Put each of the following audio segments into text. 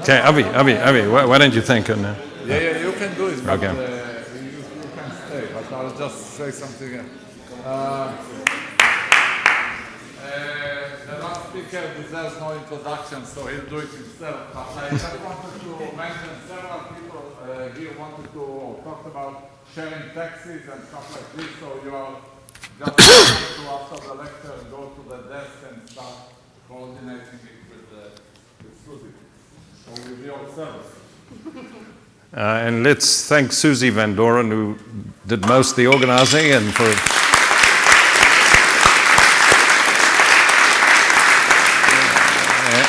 Okay, Avi, why don't you thank her now? Yeah, you can do it, but okay. You can stay, but I'll just say something. The last speaker deserves no introduction, so he'll do it himself. But I just wanted to mention several people here wanted to talk about sharing taxis and stuff like this, so you are just going to, after the lecture, go to the desk and start coordinating it with Susie, or with yourselves. And let's thank Susie Van Doren, who did most of the organizing, and for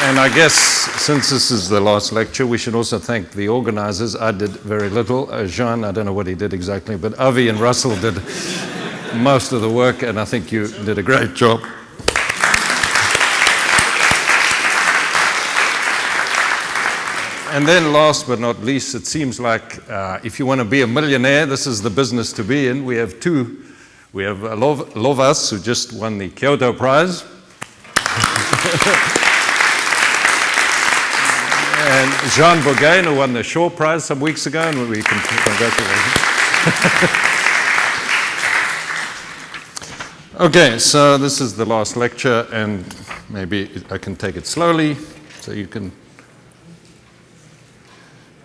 and I guess since this is the last lecture, we should also thank the organizers. I did very little. Jean, I don't know what he did exactly, but Avi and Russell did most of the work, and I think you did a great job. And then last but not least, it seems like if you want to be a millionaire, this is the business to be in. We have two. We have Lovas, who just won the Kyoto Prize. And Jean Bourgain, who won the Shaw Prize some weeks ago, and we can congratulate him. Okay, so this is the last lecture, and maybe I can take it slowly, so you can.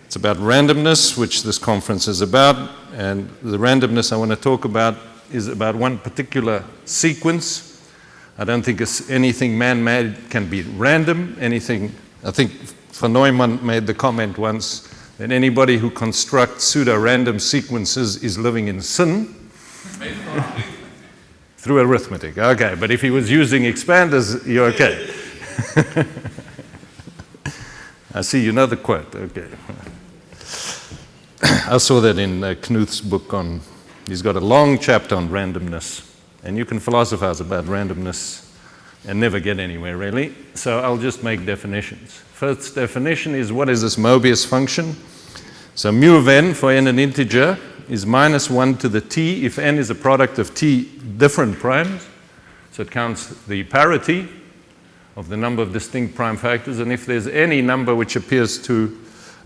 It's about randomness, which this conference is about, and the randomness I want to talk about is about one particular sequence. I don't think anything man-made can be random. Anything, I think von Neumann made the comment once that anybody who constructs pseudo-random sequences is living in sin. Through arithmetic, okay, but if he was using expanders, you're okay. I see you know the quote, okay. I saw that in Knuth's book on, he's got a long chapter on randomness, and you can philosophize about randomness and never get anywhere really. So I'll just make definitions. First definition is, what is this Mobius function? So mu of n for n an integer is minus 1 to the t if n is a product of t different primes. So it counts the parity of the number of distinct prime factors, and if there's any number which appears to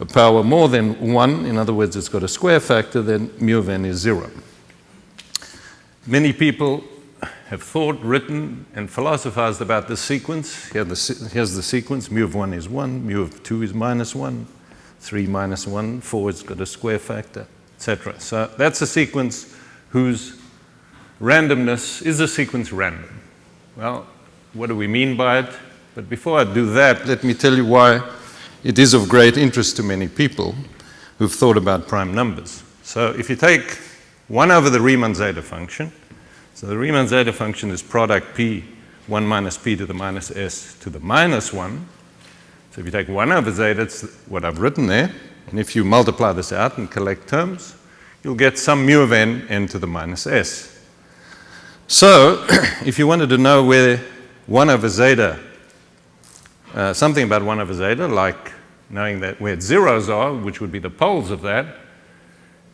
a power more than 1, in other words, it's got a square factor, then mu of n is 0. Many people have thought, written, and philosophized about this sequence. Here's the sequence. Mu of 1 is 1, mu of 2 is minus 1, 3 minus 1, 4 has got a square factor, etc. So that's a sequence whose randomness is a sequence random. Well, what do we mean by it? But before I do that, let me tell you why it is of great interest to many people who've thought about prime numbers. So if you take 1 over the Riemann zeta function, so the Riemann zeta function is product p, 1 minus p to the minus s to the minus 1. So if you take 1 over zeta, it's what I've written there, and if you multiply this out and collect terms, you'll get some mu of n to the minus s. So if you wanted to know where 1 over zeta, something about 1 over zeta, like knowing that where zeros are, which would be the poles of that,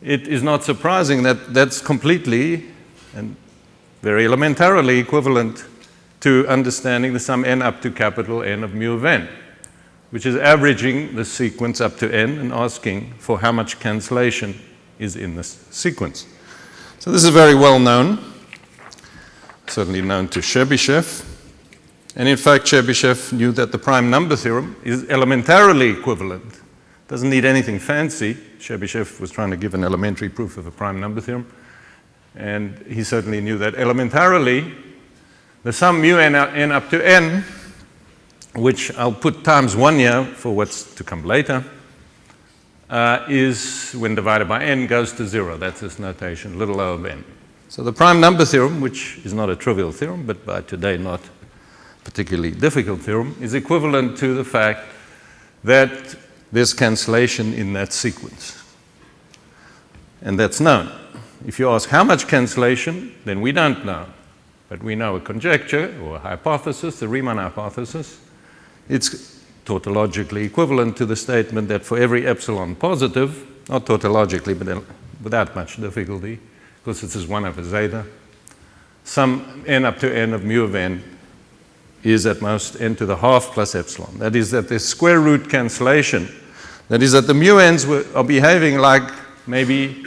it is not surprising that that's completely and very elementarily equivalent to understanding the sum n up to capital N of mu of n, which is averaging the sequence up to n and asking for how much cancellation is in this sequence. So this is very well known, certainly known to Chebyshev. And in fact, Chebyshev knew that the prime number theorem is elementarily equivalent. Doesn't need anything fancy. Chebyshev was trying to give an elementary proof of a prime number theorem. And he certainly knew that elementarily, the sum mu n up to n, which I'll put times 1 here for what's to come later, is, when divided by n, goes to 0. That's this notation, little o of n. So the prime number theorem, which is not a trivial theorem, but by today not particularly difficult theorem, is equivalent to the fact that there's cancellation in that sequence. And that's known. If you ask how much cancellation, then we don't know. But we know a conjecture or a hypothesis, the Riemann hypothesis. It's tautologically equivalent to the statement that for every epsilon positive, not tautologically, but without much difficulty, because this is 1 over zeta, some n up to n of mu of n is at most n to the half plus epsilon. That is that the square root cancellation That is that the mu n's are behaving like maybe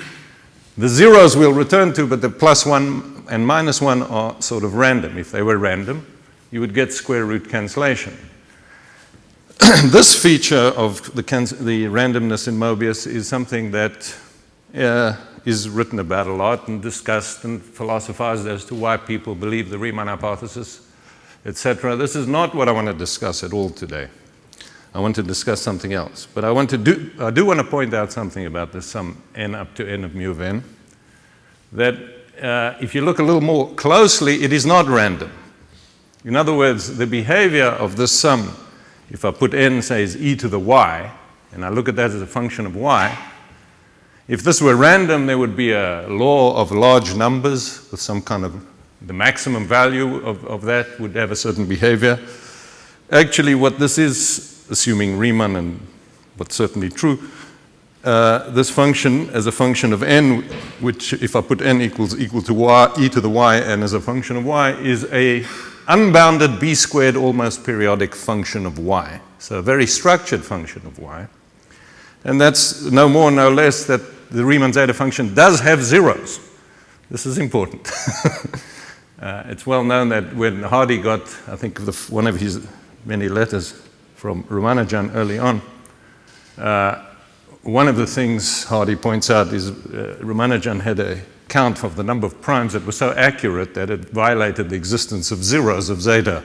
the zeros we'll return to, but the +1 and -1 are sort of random. If they were random, you would get square root cancellation. This feature of the randomness in Mobius is something that is written about a lot and discussed and philosophized as to why people believe the Riemann hypothesis, etc. This is not what I want to discuss at all today. I want to discuss something else. But I do want to point out something about the sum n up to n of mu of n, that if you look a little more closely, it is not random. In other words, the behavior of this sum, if I put n, say, as e to the y, and I look at that as a function of y, if this were random, there would be a law of large numbers with some kind of, the maximum value of that would have a certain behavior. Actually, what this is, assuming Riemann, and what's certainly true, this function as a function of n, which if I put n equal to y, e to the y, and as a function of y, is a unbounded b squared almost periodic function of y. So a very structured function of y. And that's no more, no less that the Riemann zeta function does have zeros. This is important. It's well known that when Hardy got, I think, one of his many letters from Ramanujan early on, one of the things Hardy points out is Ramanujan had a count of the number of primes that was so accurate that it violated the existence of zeros of zeta.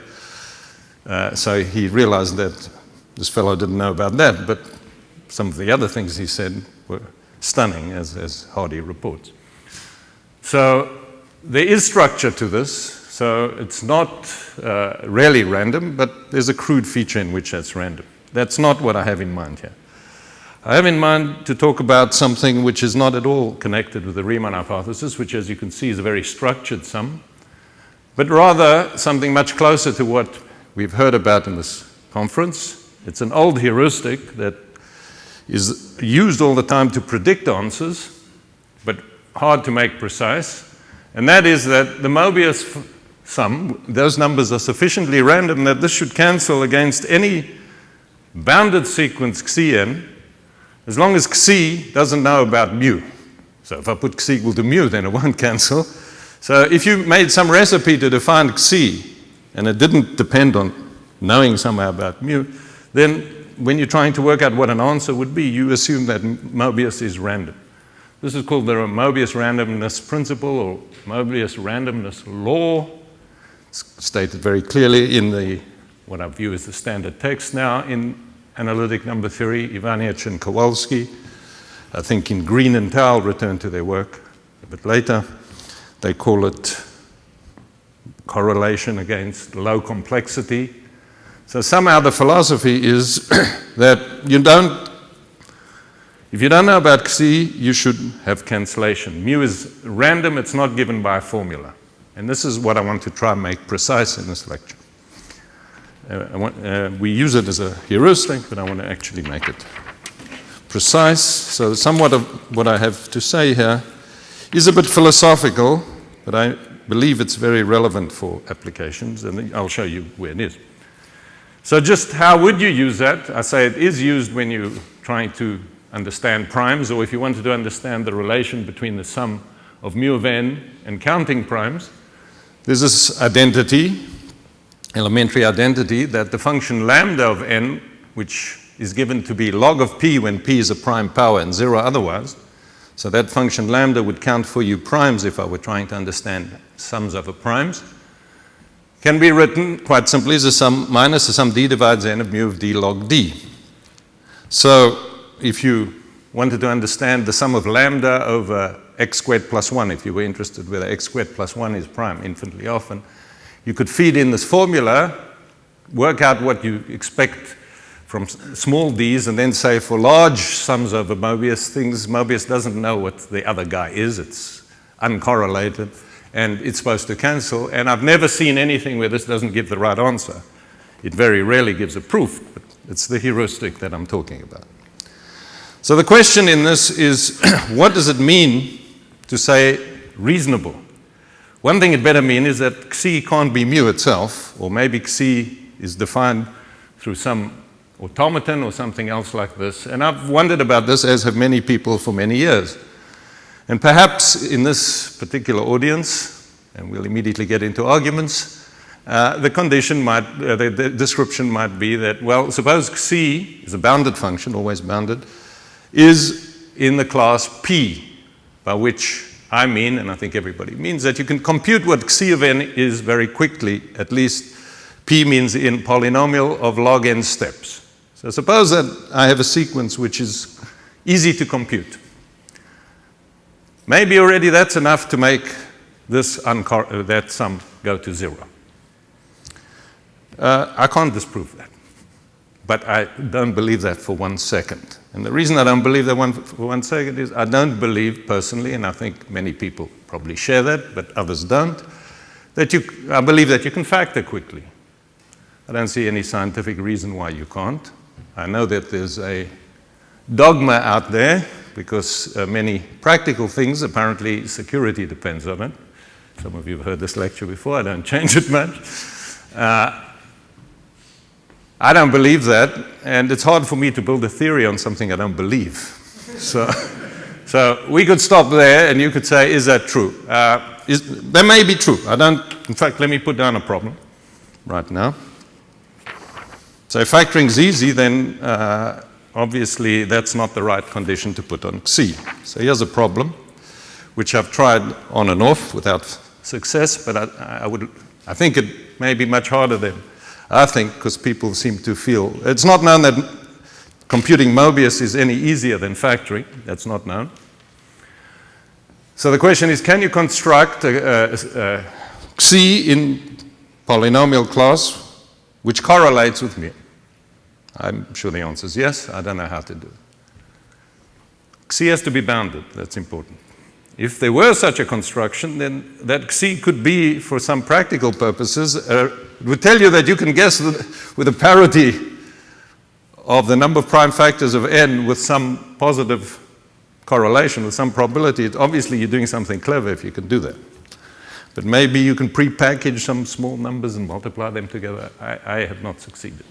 So he realized that this fellow didn't know about that, but some of the other things he said were stunning, as Hardy reports. So there is structure to this, so it's not really random, but there's a crude feature in which that's random. That's not what I have in mind here. I have in mind to talk about something which is not at all connected with the Riemann hypothesis, which, as you can see, is a very structured sum, but rather something much closer to what we've heard about in this conference. It's an old heuristic that is used all the time to predict answers, but hard to make precise, and that is that the Mobius sum, those numbers are sufficiently random that this should cancel against any bounded sequence xn, as long as xi doesn't know about mu. So if I put xi equal to mu, then it won't cancel. So if you made some recipe to define xi, and it didn't depend on knowing somehow about mu, then when you're trying to work out what an answer would be, you assume that Mobius is random. This is called the Mobius randomness principle, or Mobius randomness law. It's stated very clearly in what I view as the standard text now in analytic number theory, Ivanic and Kowalski. I think in Green and Tao return to their work a bit later. They call it correlation against low complexity. So somehow the philosophy is that if you don't know about xi, you should have cancellation. Mu is random, it's not given by a formula. And this is what I want to try and make precise in this lecture. We use it as a heuristic, but I want to actually make it precise. So somewhat of what I have to say here is a bit philosophical, but I believe it's very relevant for applications, and I'll show you where it is. So just how would you use that? I say it is used when you're trying to understand primes, or if you wanted to understand the relation between the sum of mu of n and counting primes. There's this identity, elementary identity, that the function lambda of n, which is given to be log of p when p is a prime power and 0 otherwise, so that function lambda would count for you primes if I were trying to understand sums over primes, can be written quite simply as a sum minus the sum d divides n of mu of d log d. So if you wanted to understand the sum of lambda over x squared plus 1, if you were interested whether x squared plus 1 is prime infinitely often, you could feed in this formula, work out what you expect from small d's, and then say for large sums over Mobius things, Mobius doesn't know what the other guy is. It's uncorrelated, and it's supposed to cancel. And I've never seen anything where this doesn't give the right answer. It very rarely gives a proof, but it's the heuristic that I'm talking about. So the question in this is, what does it mean to say reasonable? One thing it better mean is that xi can't be mu itself, or maybe xi is defined through some automaton or something else like this. And I've wondered about this, as have many people for many years. And perhaps in this particular audience, and we'll immediately get into arguments, the condition might, the description might be that, well, suppose Xi is a bounded function, always bounded, is in the class P, by which I mean, and I think everybody means, that you can compute what Xi of n is very quickly. At least P means in polynomial of log n steps. So suppose that I have a sequence which is easy to compute. Maybe already that's enough to make this that sum go to 0. I can't disprove that. But I don't believe that for 1 second. And the reason I don't believe that for 1 second is I don't believe personally, and I think many people probably share that, but others don't, that I believe that you can factor quickly. I don't see any scientific reason why you can't. I know that there's a dogma out there because many practical things, apparently security depends on it. Some of you have heard this lecture before. I don't change it much. I don't believe that, and it's hard for me to build a theory on something I don't believe. So we could stop there, and you could say, is that true? That may be true. In fact, let me put down a problem right now. So factoring ZZ, then obviously that's not the right condition to put on Xi. So here's a problem, which I've tried on and off without success, but I think it may be much harder than I think, because people seem to feel, it's not known that computing Mobius is any easier than factoring. That's not known. So the question is, can you construct a Xi in polynomial class which correlates with mu? I'm sure the answer is yes. I don't know how to do it. Xi has to be bounded. That's important. If there were such a construction, then that Xi could be, for some practical purposes, it would tell you that you can guess with a parity of the number of prime factors of n with some positive correlation, with some probability. Obviously, you're doing something clever if you can do that. But maybe you can pre-package some small numbers and multiply them together. I have not succeeded.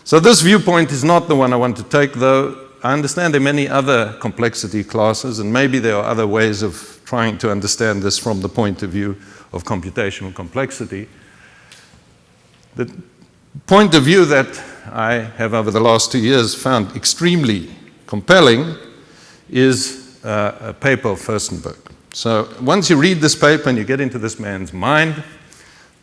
So this viewpoint is not the one I want to take, though. I understand there are many other complexity classes, and maybe there are other ways of trying to understand this from the point of view of computational complexity. The point of view that I have over the last 2 years found extremely compelling is a paper of Furstenberg. So once you read this paper and you get into this man's mind,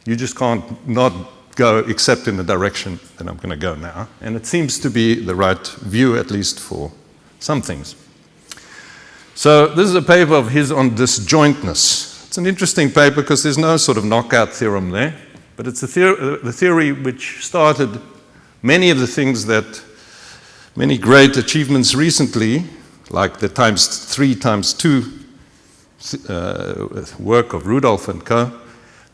you just can't not go except in the direction that I'm going to go now. And it seems to be the right view, at least for some things. So this is a paper of his on disjointness. It's an interesting paper because there's no sort of knockout theorem there, but it's the theory which started many of the things that many great achievements recently, like the ×3 ×2 work of Rudolph and co.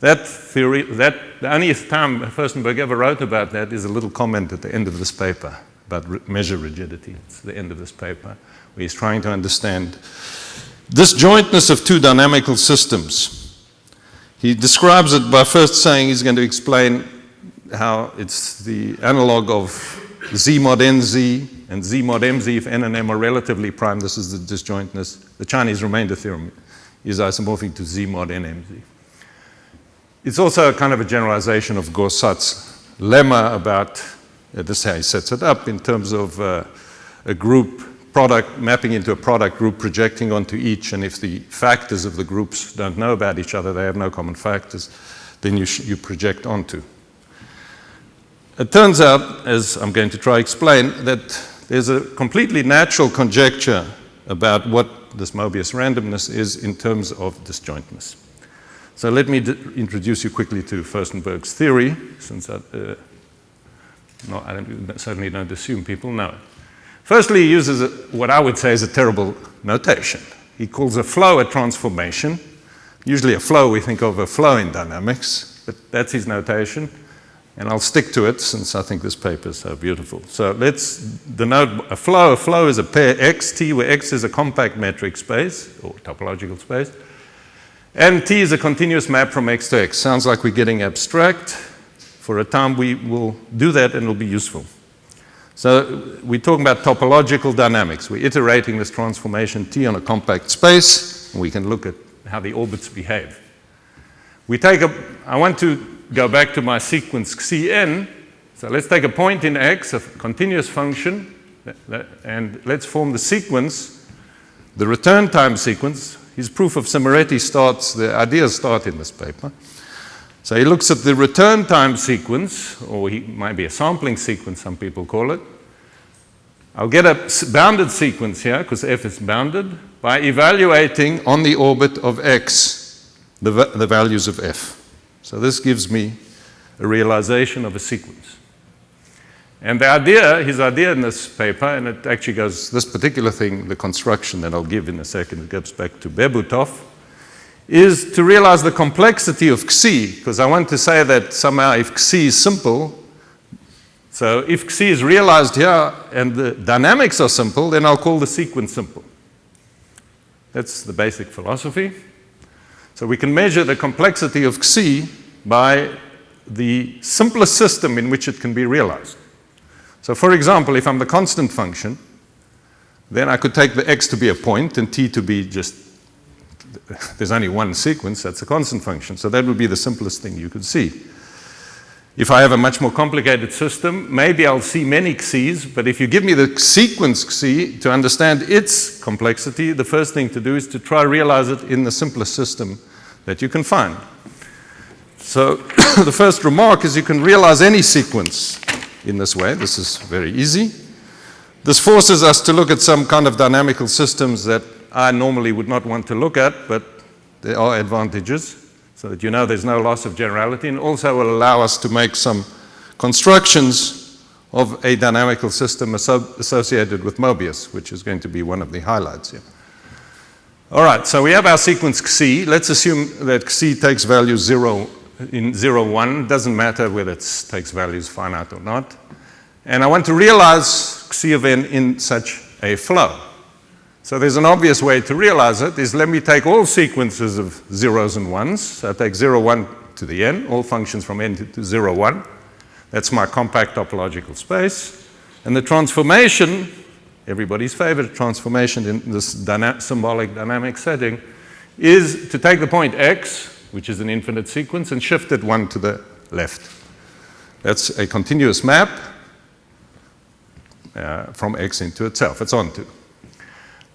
That theory, the only time Furstenberg ever wrote about that is a little comment at the end of this paper about measure rigidity. It's the end of this paper, where he's trying to understand disjointness of two dynamical systems. He describes it by first saying he's going to explain how it's the analog of Z mod NZ and Z mod MZ if n and m are relatively prime. This is the disjointness. The Chinese remainder theorem is isomorphic to Z mod NMZ. It's also a kind of a generalization of Gaussat's lemma about, this is how he sets it up, in terms of a group product mapping into a product group projecting onto each, and if the factors of the groups don't know about each other, they have no common factors, then you project onto. It turns out, as I'm going to try to explain, that there's a completely natural conjecture about what this Mobius randomness is in terms of disjointness. So let me introduce you quickly to Furstenberg's theory, since I certainly don't assume people know it. Firstly, he uses what I would say is a terrible notation. He calls a flow a transformation. Usually a flow, we think of a flow in dynamics, but that's his notation. And I'll stick to it since I think this paper is so beautiful. So let's denote a flow. A flow is a pair xt, where x is a compact metric space, or topological space. And T is a continuous map from x to x. Sounds like we're getting abstract. For a time we will do that and it'll be useful. So we're talking about topological dynamics. We're iterating this transformation T on a compact space, and we can look at how the orbits behave. I want to go back to my sequence Cn. So let's take a point in X, a continuous function, and let's form the sequence, the return time sequence. His proof of similarity starts, the ideas start in this paper. So he looks at the return time sequence, or he might be a sampling sequence, some people call it. I'll get a bounded sequence here, because F is bounded, by evaluating on the orbit of X the values of F. So this gives me a realization of a sequence. And his idea in this paper, and it actually goes, this particular thing, the construction that I'll give in a second, it goes back to Bebutov, is to realize the complexity of Xi, because I want to say that somehow if Xi is simple, so if Xi is realized here and the dynamics are simple, then I'll call the sequence simple. That's the basic philosophy. So we can measure the complexity of Xi by the simplest system in which it can be realized. So for example, if I'm the constant function, then I could take the X to be a point and T to be just, there's only one sequence, that's a constant function. So that would be the simplest thing you could see. If I have a much more complicated system, maybe I'll see many X's, but if you give me the sequence Xi to understand its complexity, the first thing to do is to try to realize it in the simplest system that you can find. So the first remark is you can realize any sequence in this way. This is very easy. This forces us to look at some kind of dynamical systems that I normally would not want to look at, but there are advantages, so that you know there's no loss of generality, and also will allow us to make some constructions of a dynamical system associated with Mobius, which is going to be one of the highlights here. All right, so we have our sequence Xi. Let's assume that Xi takes value 0 in 0, 1. Doesn't matter whether it takes values finite or not. And I want to realize Xi of n in such a flow. So there's an obvious way to realize it, is let me take all sequences of zeros and ones. So I take 0, 1 to the n, all functions from n to 0, 1. That's my compact topological space. And the transformation, everybody's favorite transformation in this symbolic dynamic setting, is to take the point X, which is an infinite sequence, and shift it 1 to the left. That's a continuous map from X into itself. It's onto.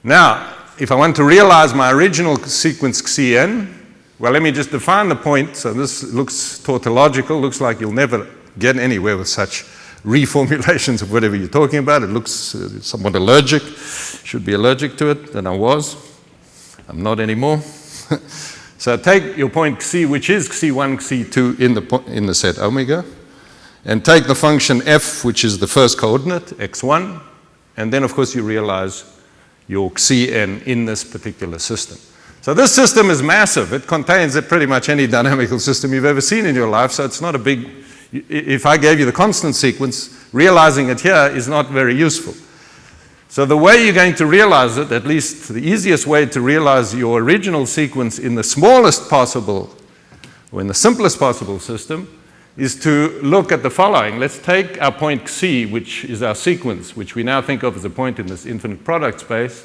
Now, if I want to realize my original sequence Xn, well, let me just define the point. So this looks tautological, looks like you'll never get anywhere with such reformulations of whatever you're talking about. It looks somewhat allergic. Should be allergic to it, and I was. I'm not anymore. So take your point Xi, which is Xi1, Xi2 in the set omega, and take the function f, which is the first coordinate, x1, and then, of course, you realize your Xn in this particular system. So this system is massive. It contains pretty much any dynamical system you've ever seen in your life, so it's not a big, if I gave you the constant sequence, realizing it here is not very useful. So the way you're going to realize it, at least the easiest way to realize your original sequence in the smallest possible, or in the simplest possible system, is to look at the following. Let's take our point Xi, which is our sequence, which we now think of as a point in this infinite product space,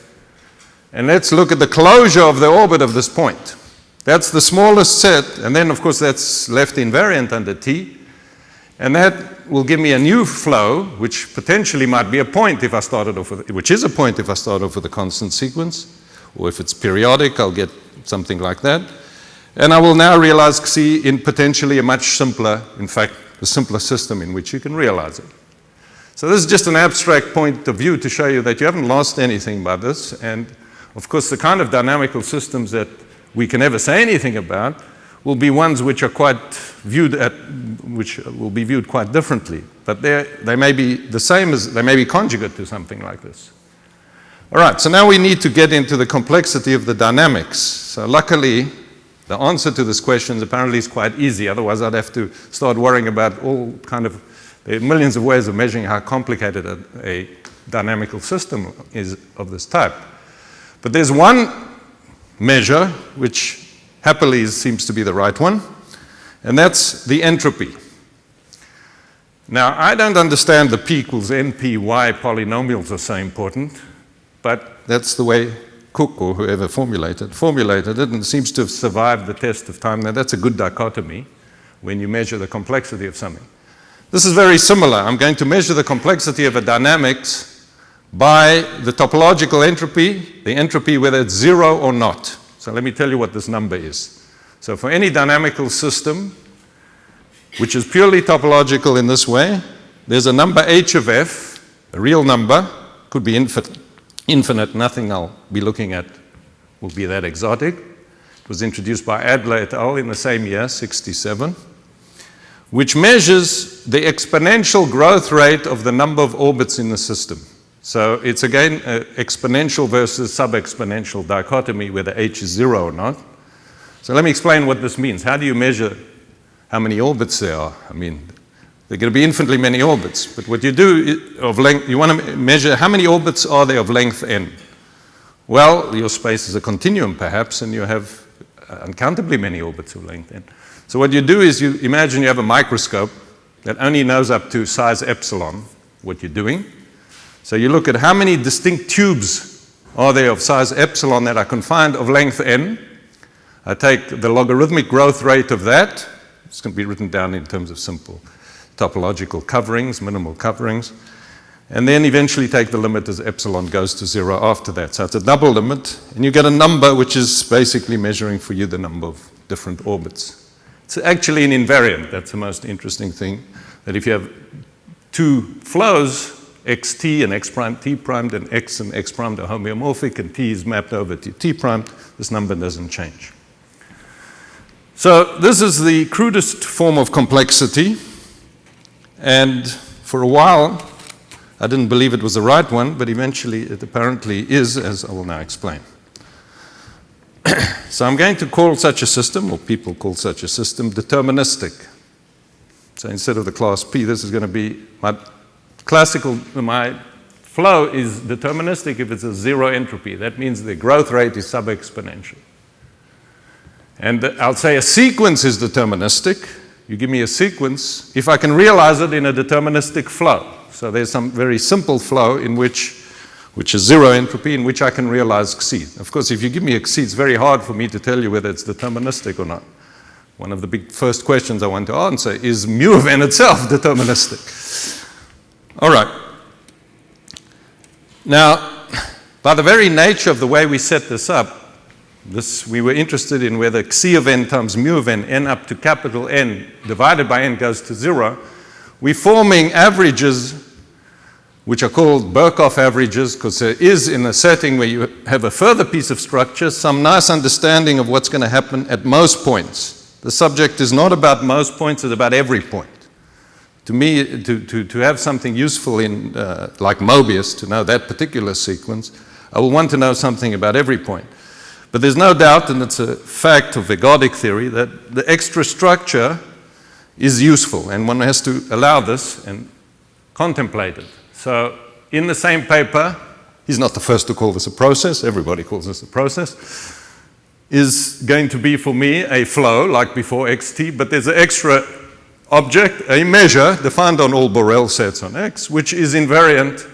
and let's look at the closure of the orbit of this point. That's the smallest set, and then, of course, that's left invariant under T, and that will give me a new flow, which potentially might be a point if I started off with, which is a point if I start off with a constant sequence, or if it's periodic, I'll get something like that. And I will now realize Xi in potentially a much simpler, in fact, the simpler system in which you can realize it. So this is just an abstract point of view to show you that you haven't lost anything by this. And of course, the kind of dynamical systems that we can ever say anything about will be ones which are quite which will be viewed quite differently. But they may be the same as, they may be conjugate to something like this. All right, so now we need to get into the complexity of the dynamics. So luckily, the answer to this question apparently is quite easy. Otherwise, I'd have to start worrying about all kind of, there are millions of ways of measuring how complicated a dynamical system is of this type. But there's one measure which happily seems to be the right one, and that's the entropy. Now, I don't understand the P equals NP, why polynomials are so important, but that's the way Cook or whoever formulated it, and it seems to have survived the test of time. Now, that's a good dichotomy when you measure the complexity of something. This is very similar. I'm going to measure the complexity of a dynamics by the topological entropy, the entropy whether it's 0 or not. So let me tell you what this number is. So for any dynamical system, which is purely topological in this way, there's a number h of f, a real number, could be infinite, nothing I'll be looking at will be that exotic. It was introduced by Adler et al. In the same year, 67, which measures the exponential growth rate of the number of orbits in the system. So it's again exponential versus sub-exponential dichotomy, whether h is 0 or not. So let me explain what this means. How do you measure how many orbits there are? I mean, there are going to be infinitely many orbits, but what you do of length, you want to measure how many orbits are there of length n. Well, your space is a continuum perhaps, and you have uncountably many orbits of length n. So what you do is you imagine you have a microscope that only knows up to size epsilon what you're doing. So you look at how many distinct tubes are there of size epsilon that are confined of length n. I take the logarithmic growth rate of that. It's going to be written down in terms of simple topological coverings, minimal coverings, and then eventually take the limit as epsilon goes to 0 after that. So it's a double limit, and you get a number which is basically measuring for you the number of different orbits. It's actually an invariant. That's the most interesting thing, that if you have two flows, xt and x prime t primed, and x and x primed are homeomorphic, and t is mapped over to t primed, this number doesn't change. So this is the crudest form of complexity, and for a while I didn't believe it was the right one, but eventually it apparently is, as I will now explain. So I'm going to call such a system, or people call such a system, deterministic. So instead of the class P, this is going to be my flow is deterministic if it's a 0 entropy. That means the growth rate is sub-exponential. And I'll say a sequence is deterministic. You give me a sequence if I can realize it in a deterministic flow. So there's some very simple flow in which is 0 entropy, in which I can realize Xi. Of course, if you give me a Xi, it's very hard for me to tell you whether it's deterministic or not. One of the big first questions I want to answer is mu of n itself deterministic? All right. Now, by the very nature of the way we set this up, we were interested in whether Xi of n times mu of n up to capital N divided by n goes to 0. We're forming averages which are called Birkoff averages, because there is, in a setting where you have a further piece of structure, some nice understanding of what's going to happen at most points. The subject is not about most points, it's about every point. To me, to have something useful in, like Mobius, to know that particular sequence, I will want to know something about every point. But there's no doubt, and it's a fact of ergodic theory, that the extra structure is useful, and one has to allow this and contemplate it. So in the same paper, he's not the first to call this a process, everybody calls this a process, is going to be for me a flow, like before xt, but there's an extra object, a measure, defined on all Borel sets on X, which is invariant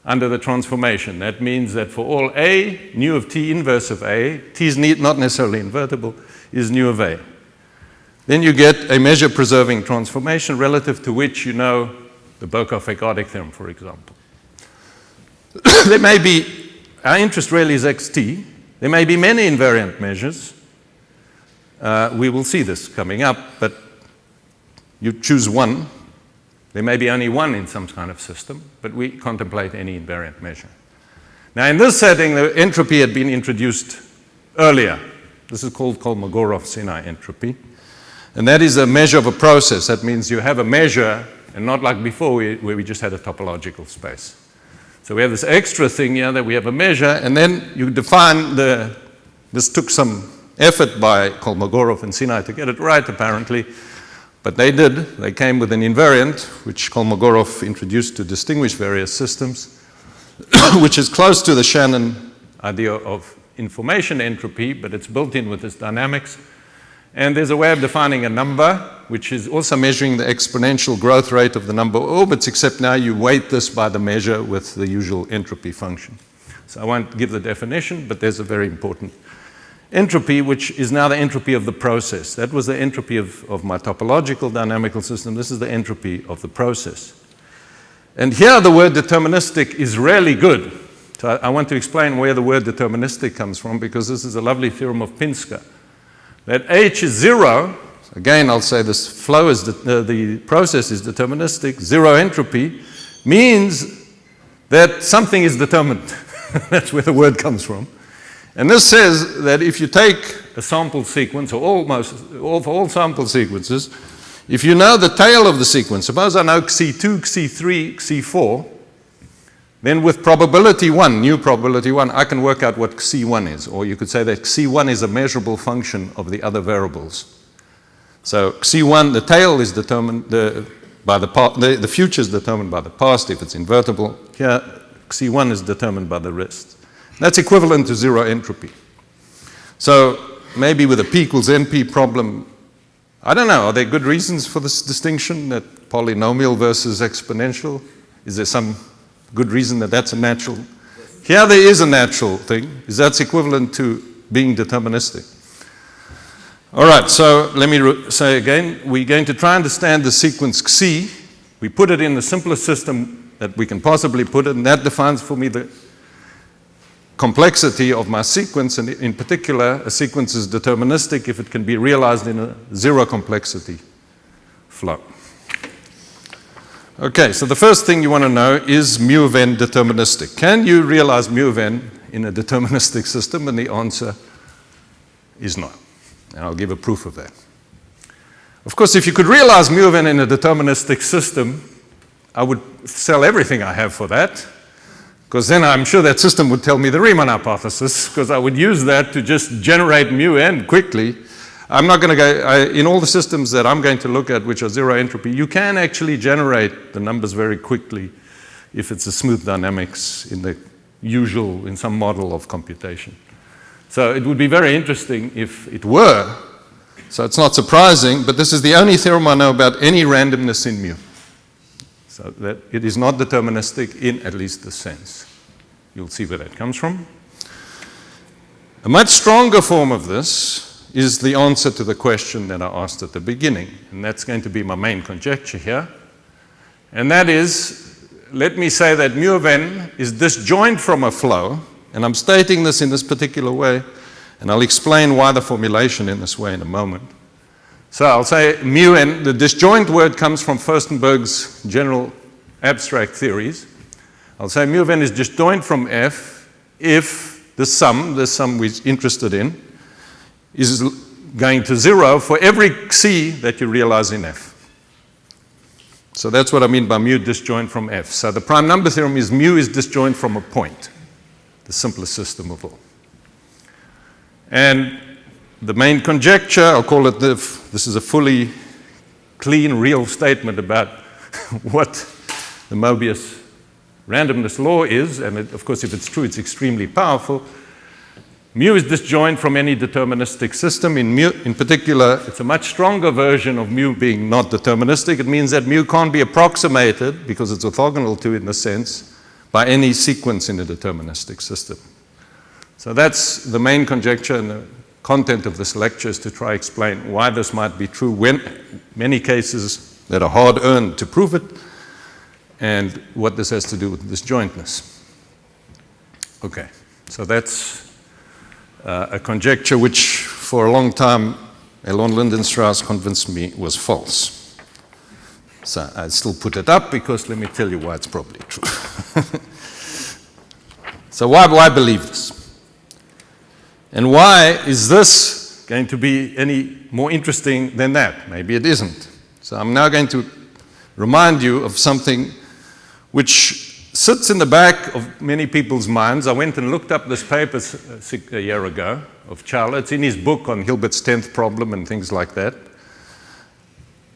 under the transformation. That means that for all A, nu of t inverse of A, t is not necessarily invertible, is nu of A. Then you get a measure-preserving transformation relative to which you know the Birkoff ergodic theorem, for example. There may be, our interest really is xt. There may be many invariant measures. We will see this coming up, but you choose one. There may be only one in some kind of system, but we contemplate any invariant measure. Now, in this setting, the entropy had been introduced earlier. This is called Kolmogorov-Sinai entropy. And that is a measure of a process. That means you have a measure, and not like before where we just had a topological space. So we have this extra thing here that we have a measure, and then you define this took some effort by Kolmogorov and Sinai to get it right, apparently. But they did. They came with an invariant, which Kolmogorov introduced to distinguish various systems, which is close to the Shannon idea of information entropy, but it's built in with this dynamics. And there's a way of defining a number which is also measuring the exponential growth rate of the number of orbits, except now you weight this by the measure with the usual entropy function. So I won't give the definition, but there's a very important entropy, which is now the entropy of the process. That was the entropy of my topological dynamical system. This is the entropy of the process. And here the word deterministic is really good. So I want to explain where the word deterministic comes from, because this is a lovely theorem of Pinsker. That H is 0. Again, I'll say this flow is the process is deterministic. 0 entropy means that something is determined. That's where the word comes from. And this says that if you take a sample sequence, or for all sample sequences, if you know the tail of the sequence, suppose I know Xc2, Xc3, Xc4, then with probability 1, new probability 1, I can work out what Xc1 is. Or you could say that Xc1 is a measurable function of the other variables. So Xc1, the tail is determined by the future is determined by the past if it's invertible. Here, Xc1 is determined by the rest. That's equivalent to 0 entropy. So maybe with a P equals NP problem, I don't know, are there good reasons for this distinction, that polynomial versus exponential? Is there some good reason that that's a natural? Here there is a natural thing, is that's equivalent to being deterministic. All right, so let me say again, we're going to try and understand the sequence Xc. We put it in the simplest system that we can possibly put it, and that defines for me the complexity of my sequence, and in particular, a sequence is deterministic if it can be realized in a 0 complexity flow. Okay, so the first thing you want to know is mu of n deterministic. Can you realize mu of n in a deterministic system? And the answer is no. And I'll give a proof of that. Of course, if you could realize mu of n in a deterministic system, I would sell everything I have for that, because then I'm sure that system would tell me the Riemann hypothesis, because I would use that to just generate mu n quickly. I'm not going to go, in all the systems that I'm going to look at, which are 0 entropy, you can actually generate the numbers very quickly if it's a smooth dynamics in the usual, in some model of computation. So it would be very interesting if it were. So it's not surprising, but this is the only theorem I know about any randomness in mu. So that it is not deterministic in at least this sense. You'll see where that comes from. A much stronger form of this is the answer to the question that I asked at the beginning. And that's going to be my main conjecture here. And that is, let me say that mu of n is disjoint from a flow. And I'm stating this in this particular way. And I'll explain why the formulation in this way in a moment. So I'll say mu n, the disjoint word comes from Furstenberg's general abstract theories. I'll say mu of n is disjoint from f if the sum we're interested in, is going to 0 for every c that you realize in f. So that's what I mean by mu disjoint from f. So the prime number theorem is mu is disjoint from a point, the simplest system of all. And the main conjecture, I'll call it this is a fully clean, real statement about what the Mobius randomness law is, and of course, if it's true, it's extremely powerful. Mu is disjoint from any deterministic system. In particular, it's a much stronger version of mu being not deterministic. It means that mu can't be approximated, because it's orthogonal to it in a sense, by any sequence in a deterministic system. So that's the main conjecture, and the content of this lecture is to try to explain why this might be true when many cases that are hard-earned to prove it, and what this has to do with disjointness. Okay, so that's a conjecture which for a long time Elon Lindenstrauss convinced me was false. So I still put it up because let me tell you why it's probably true. So why believe this? And why is this going to be any more interesting than that? Maybe it isn't. So I'm now going to remind you of something which sits in the back of many people's minds. I went and looked up this paper a year ago of Charles. It's in his book on Hilbert's 10th problem and things like that.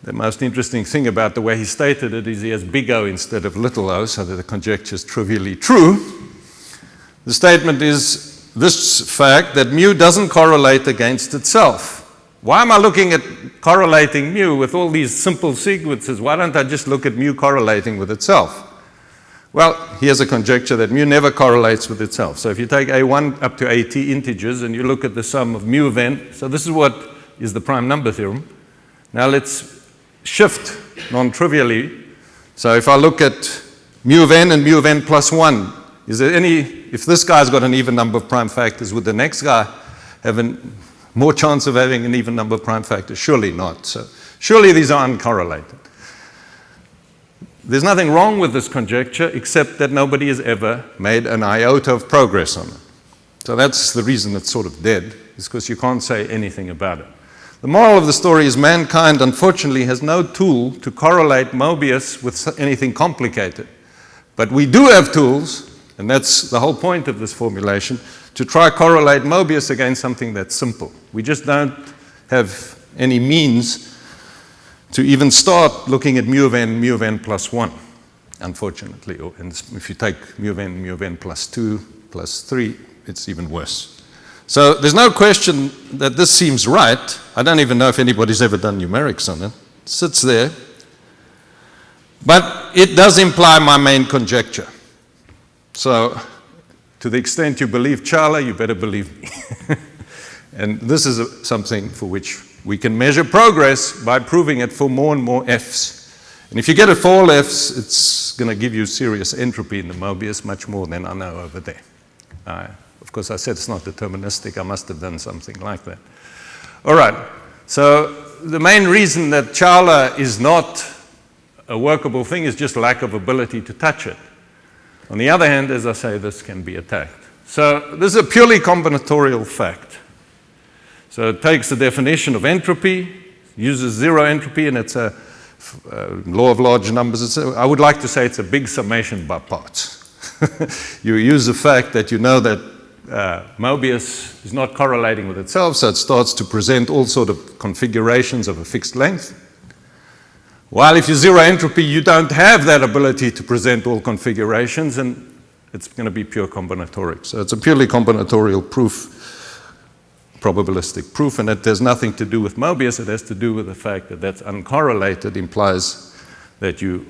The most interesting thing about the way he stated it is he has big O instead of little o, so that the conjecture is trivially true. The statement is this fact, that mu doesn't correlate against itself. Why am I looking at correlating mu with all these simple sequences? Why don't I just look at mu correlating with itself? Well, here's a conjecture that mu never correlates with itself. So if you take A1 up to AT integers and you look at the sum of mu of n, so this is what is the prime number theorem. Now let's shift non-trivially. So if I look at mu of n and mu of n plus 1, is there any, if this guy's got an even number of prime factors, would the next guy have more chance of having an even number of prime factors? Surely not. So surely these are uncorrelated. There's nothing wrong with this conjecture except that nobody has ever made an iota of progress on it. So that's the reason it's sort of dead, is because you can't say anything about it. The moral of the story is mankind, unfortunately, has no tool to correlate Mobius with anything complicated. But we do have tools, and that's the whole point of this formulation, to try correlate Mobius against something that's simple. We just don't have any means to even start looking at mu of n plus 1, unfortunately. And if you take mu of n plus 2, plus 3, it's even worse. So there's no question that this seems right. I don't even know if anybody's ever done numerics on it. It sits there. But it does imply my main conjecture. So to the extent you believe Charla, you better believe me. And this is something for which we can measure progress by proving it for more and more f's. And if you get it for all f's, it's going to give you serious entropy in the Mobius, much more than I know over there. Of course, I said it's not deterministic. I must have done something like that. All right. So the main reason that Charla is not a workable thing is just lack of ability to touch it. On the other hand, as I say, this can be attacked. So this is a purely combinatorial fact. So it takes the definition of entropy, uses zero entropy, and it's a law of large numbers. I would like to say it's a big summation by parts. You use the fact that you know that Mobius is not correlating with itself, so it starts to present all sort of configurations of a fixed length. While if you zero entropy, you don't have that ability to present all configurations, and it's going to be pure combinatoric. So it's a purely combinatorial proof, probabilistic proof, and it has nothing to do with Mobius. It has to do with the fact that that's uncorrelated implies that you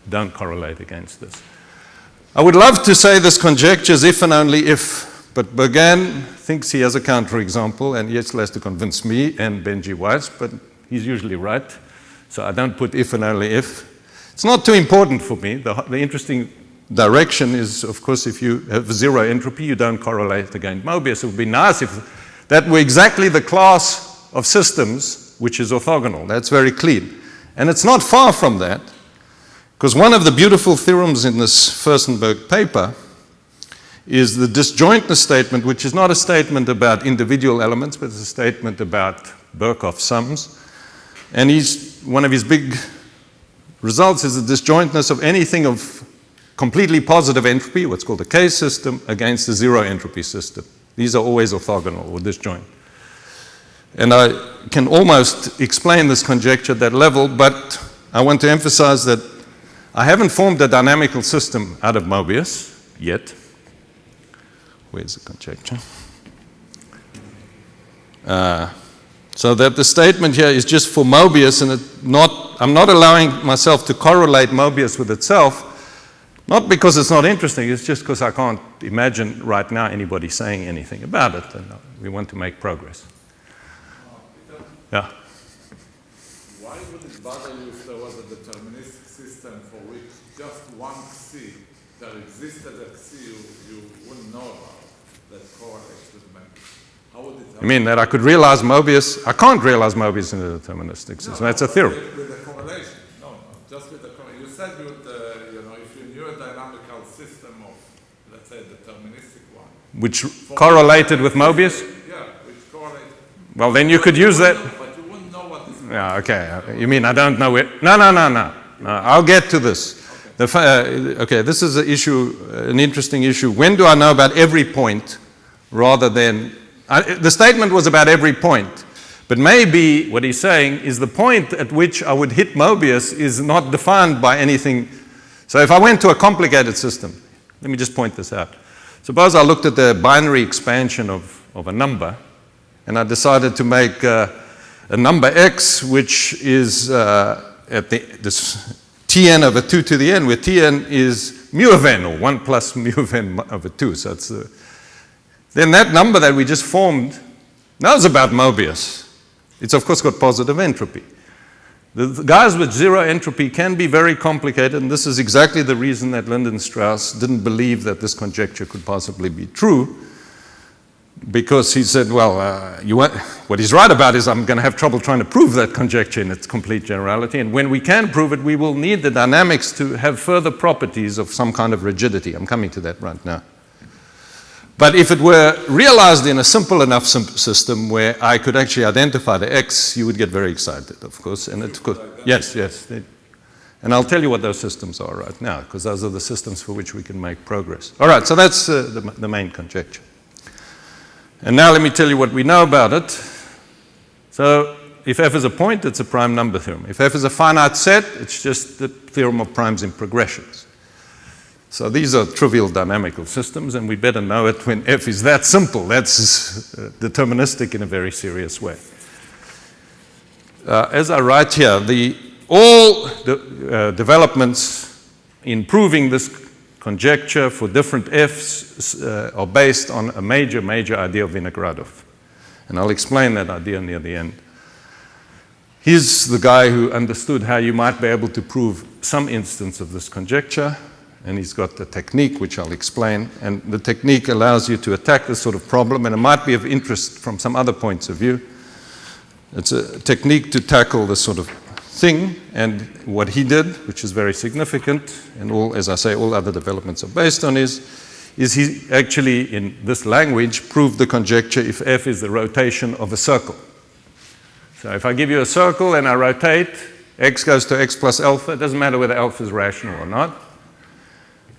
don't correlate against this. I would love to say this conjecture is if and only if, but Bergan thinks he has a counterexample, and he still has to convince me and Benji Weiss, but he's usually right. So I don't put if and only if. It's not too important for me. The interesting direction is, of course, if you have zero entropy, you don't correlate against Mobius. It would be nice if that were exactly the class of systems which is orthogonal. That's very clean. And it's not far from that, because one of the beautiful theorems in this Furstenberg paper is the disjointness statement, which is not a statement about individual elements, but it's a statement about Birkoff sums. And one of his big results is the disjointness of anything of completely positive entropy, what's called a K system, against a zero entropy system. These are always orthogonal or disjoint. And I can almost explain this conjecture at that level, but I want to emphasize that I haven't formed a dynamical system out of Mobius yet. Where's the conjecture? So that the statement here is just for Mobius, and I'm not allowing myself to correlate Mobius with itself, not because it's not interesting, it's just because I can't imagine right now anybody saying anything about it, and we want to make progress. Yeah? Why would it bother you if there was a deterministic system for which just one C that existed at C you wouldn't know about that correlates with Mobius? How would it help? You mean that I could realize Mobius? I can't realize Mobius in a deterministic system. That's a theorem. With the correlation. No, just with the correlation. You said if you knew a dynamical system of, let's say, a deterministic one. Which correlated with Mobius? Yeah, which correlated. Well, then you could use that. But you wouldn't know what this is. Yeah, okay. You mean I don't know it? No. I'll get to this. Okay, this is an interesting issue. When do I know about every point rather than... the statement was about every point, but maybe what he's saying is the point at which I would hit Mobius is not defined by anything. So if I went to a complicated system, let me just point this out. Suppose I looked at the binary expansion of a number, and I decided to make a number x, which is at this Tn over 2 to the n, where Tn is mu of n, or 1 plus mu of n over 2. So it's then that number that we just formed knows about Mobius. It's of course got positive entropy. The guys with zero entropy can be very complicated, and this is exactly the reason that Lyndon Strauss didn't believe that this conjecture could possibly be true, because he said, well, what he's right about is I'm going to have trouble trying to prove that conjecture in its complete generality, and when we can prove it, we will need the dynamics to have further properties of some kind of rigidity. I'm coming to that right now. But if it were realized in a simple enough system where I could actually identify the x, you would get very excited, of course. And it could, yes. And I'll tell you what those systems are right now, because those are the systems for which we can make progress. All right, so that's the main conjecture. And now let me tell you what we know about it. So if f is a point, it's a prime number theorem. If f is a finite set, it's just the theorem of primes in progressions. So these are trivial dynamical systems, and we better know it when f is that simple. That's deterministic in a very serious way. As I write here, all the developments in proving this conjecture for different f's are based on a major idea of Vinogradov. And I'll explain that idea near the end. He's the guy who understood how you might be able to prove some instance of this conjecture. And he's got the technique, which I'll explain. And the technique allows you to attack this sort of problem, and it might be of interest from some other points of view. It's a technique to tackle this sort of thing, and what he did, which is very significant, and all, as I say, all other developments are based on, is he actually, in this language, proved the conjecture if f is the rotation of a circle. So if I give you a circle and I rotate, x goes to x plus alpha, it doesn't matter whether alpha is rational or not.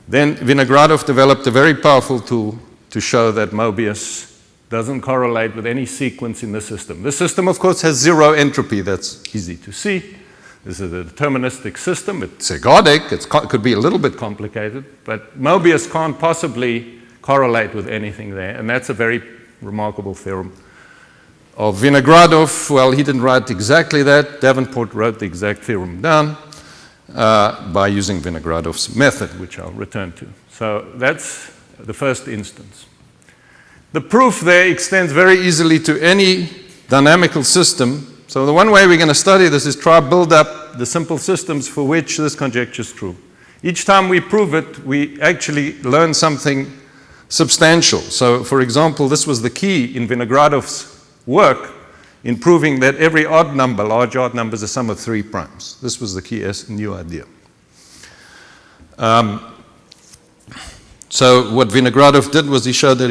Then Vinogradov developed a very powerful tool to show that Mobius doesn't correlate with any sequence in the system. The system, of course, has zero entropy. That's easy to see. This is a deterministic system. It's ergodic. It could be a little bit complicated, but Mobius can't possibly correlate with anything there, and that's a very remarkable theorem of Vinogradov. Well, he didn't write exactly that. Davenport wrote the exact theorem down by using Vinogradov's method, which I'll return to. So that's the first instance. The proof there extends very easily to any dynamical system. So the one way we're going to study this is try to build up the simple systems for which this conjecture is true. Each time we prove it, we actually learn something substantial. So, for example, this was the key in Vinogradov's work in proving that every odd number, large odd number, is a sum of 3 primes. This was the key new idea. So what Vinogradov did was he showed that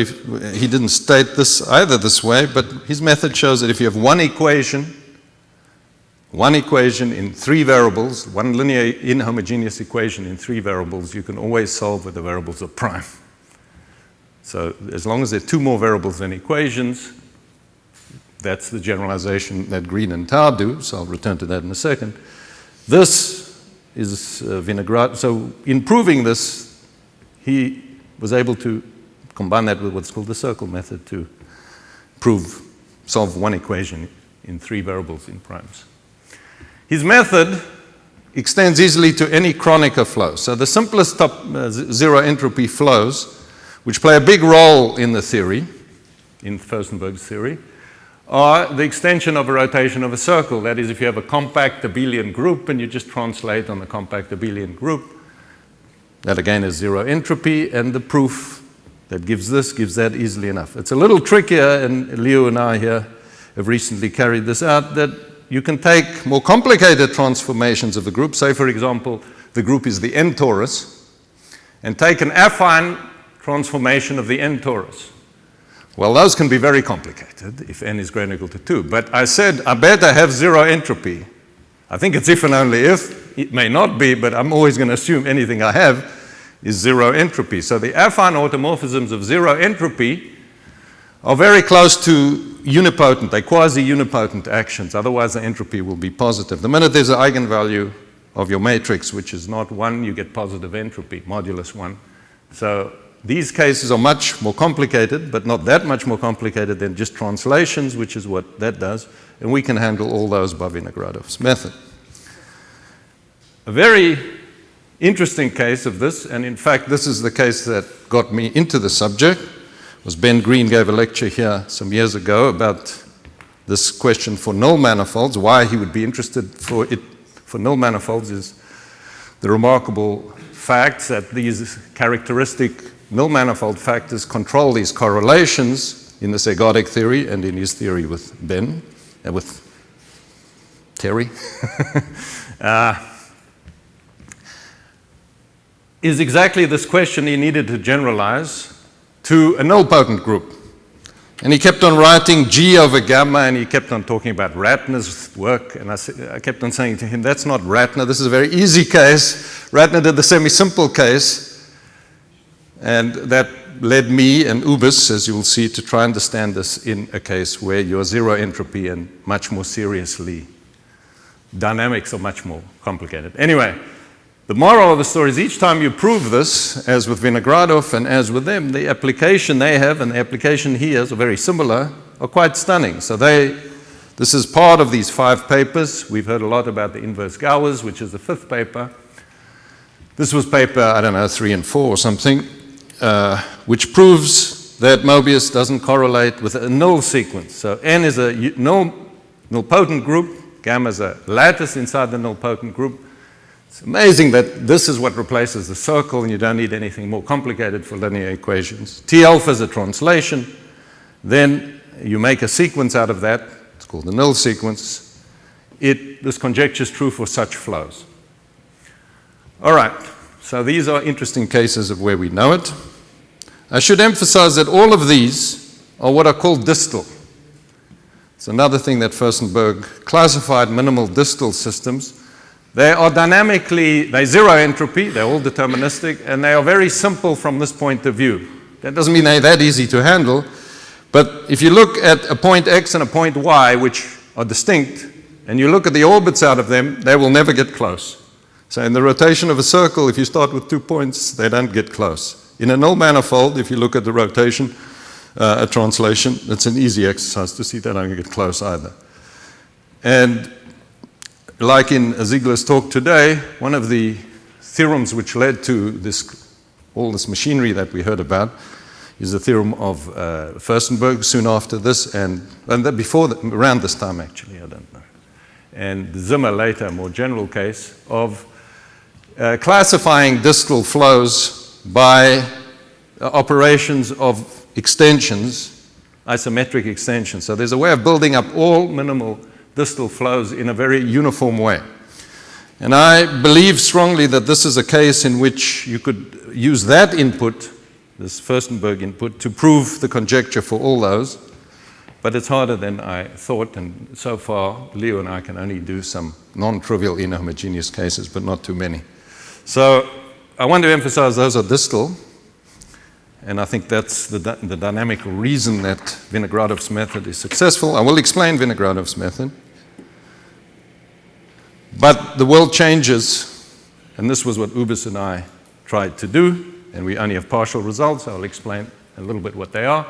he didn't state this either this way, but his method shows that if you have one equation in 3 variables, one linear inhomogeneous equation in 3 variables, you can always solve with the variables of prime. So as long as there are 2 more variables than equations, that's the generalization that Green and Tau do, so I'll return to that in a second. This is Vinogradov. So in proving this, he was able to combine that with what's called the circle method to solve one equation in 3 variables in primes. His method extends easily to any Chronica flow. So the simplest zero entropy flows, which play a big role in the theory, in Furstenberg's theory, are the extension of a rotation of a circle. That is, if you have a compact abelian group and you just translate on the compact abelian group, that again is zero entropy, and the proof that gives that easily enough. It's a little trickier, and Leo and I here have recently carried this out, that you can take more complicated transformations of the group. Say, for example, the group is the n torus, and take an affine transformation of the n torus. Well, those can be very complicated if n is greater than or equal to 2. But I said I better have zero entropy. I think it's if and only if. It may not be, but I'm always going to assume anything I have is zero entropy. So the affine automorphisms of zero entropy are very close to unipotent, they're quasi-unipotent actions. Otherwise, the entropy will be positive. The minute there's an eigenvalue of your matrix, which is not 1, you get positive entropy, modulus 1. So these cases are much more complicated, but not that much more complicated than just translations, which is what that does, and we can handle all those by Vinogradov's method. A very interesting case of this, and in fact this is the case that got me into the subject, was Ben Green gave a lecture here some years ago about this question for null manifolds. Why he would be interested for null manifolds is the remarkable fact that these characteristic null manifold factors control these correlations in this ergodic theory and in his theory with Ben, with Terry. Is exactly this question he needed to generalize to a nilpotent group. And he kept on writing G over gamma, and he kept on talking about Ratner's work, and I kept on saying to him, that's not Ratner, this is a very easy case. Ratner did the semi-simple case, and that led me and Ubis, as you will see, to try and understand this in a case where you're zero entropy and much more seriously, dynamics are much more complicated. Anyway, the moral of the story is each time you prove this, as with Vinogradov and as with them, the application they have and the application he has are very similar, are quite stunning. So this is part of these 5 papers. We've heard a lot about the inverse Gauers, which is the 5th paper. This was paper, I don't know, 3 and 4 or something, which proves that Mobius doesn't correlate with a null sequence. So N is a nilpotent group, gamma is a lattice inside the nilpotent group. It's amazing that this is what replaces the circle, and you don't need anything more complicated for linear equations. T alpha is a translation. Then you make a sequence out of that. It's called the null sequence. This conjecture is true for such flows. All right, so these are interesting cases of where we know it. I should emphasize that all of these are what are called distal. It's another thing that Furstenberg classified minimal distal systems. They are they're zero entropy, they're all deterministic, and they are very simple from this point of view. That doesn't mean they're that easy to handle, but if you look at a point X and a point Y, which are distinct, and you look at the orbits out of them, they will never get close. So in the rotation of a circle, if you start with 2 points, they don't get close. In a null manifold, if you look at the rotation, a translation, it's an easy exercise to see they don't get close either. And like in Ziegler's talk today, one of the theorems which led to all this machinery that we heard about is the theorem of Furstenberg soon after this, and around this time actually, I don't know. And Zimmer later, a more general case of classifying distal flows by operations of extensions, isometric extensions. So there's a way of building up all minimal distal flows in a very uniform way. And I believe strongly that this is a case in which you could use that input, this Furstenberg input, to prove the conjecture for all those. But it's harder than I thought, and so far Leo and I can only do some non-trivial inhomogeneous cases, but not too many. So I want to emphasize those are distal, and I think that's the dynamic reason that Vinogradov's method is successful. I will explain Vinogradov's method. But the world changes, and this was what Ubis and I tried to do, and we only have partial results. I'll explain a little bit what they are.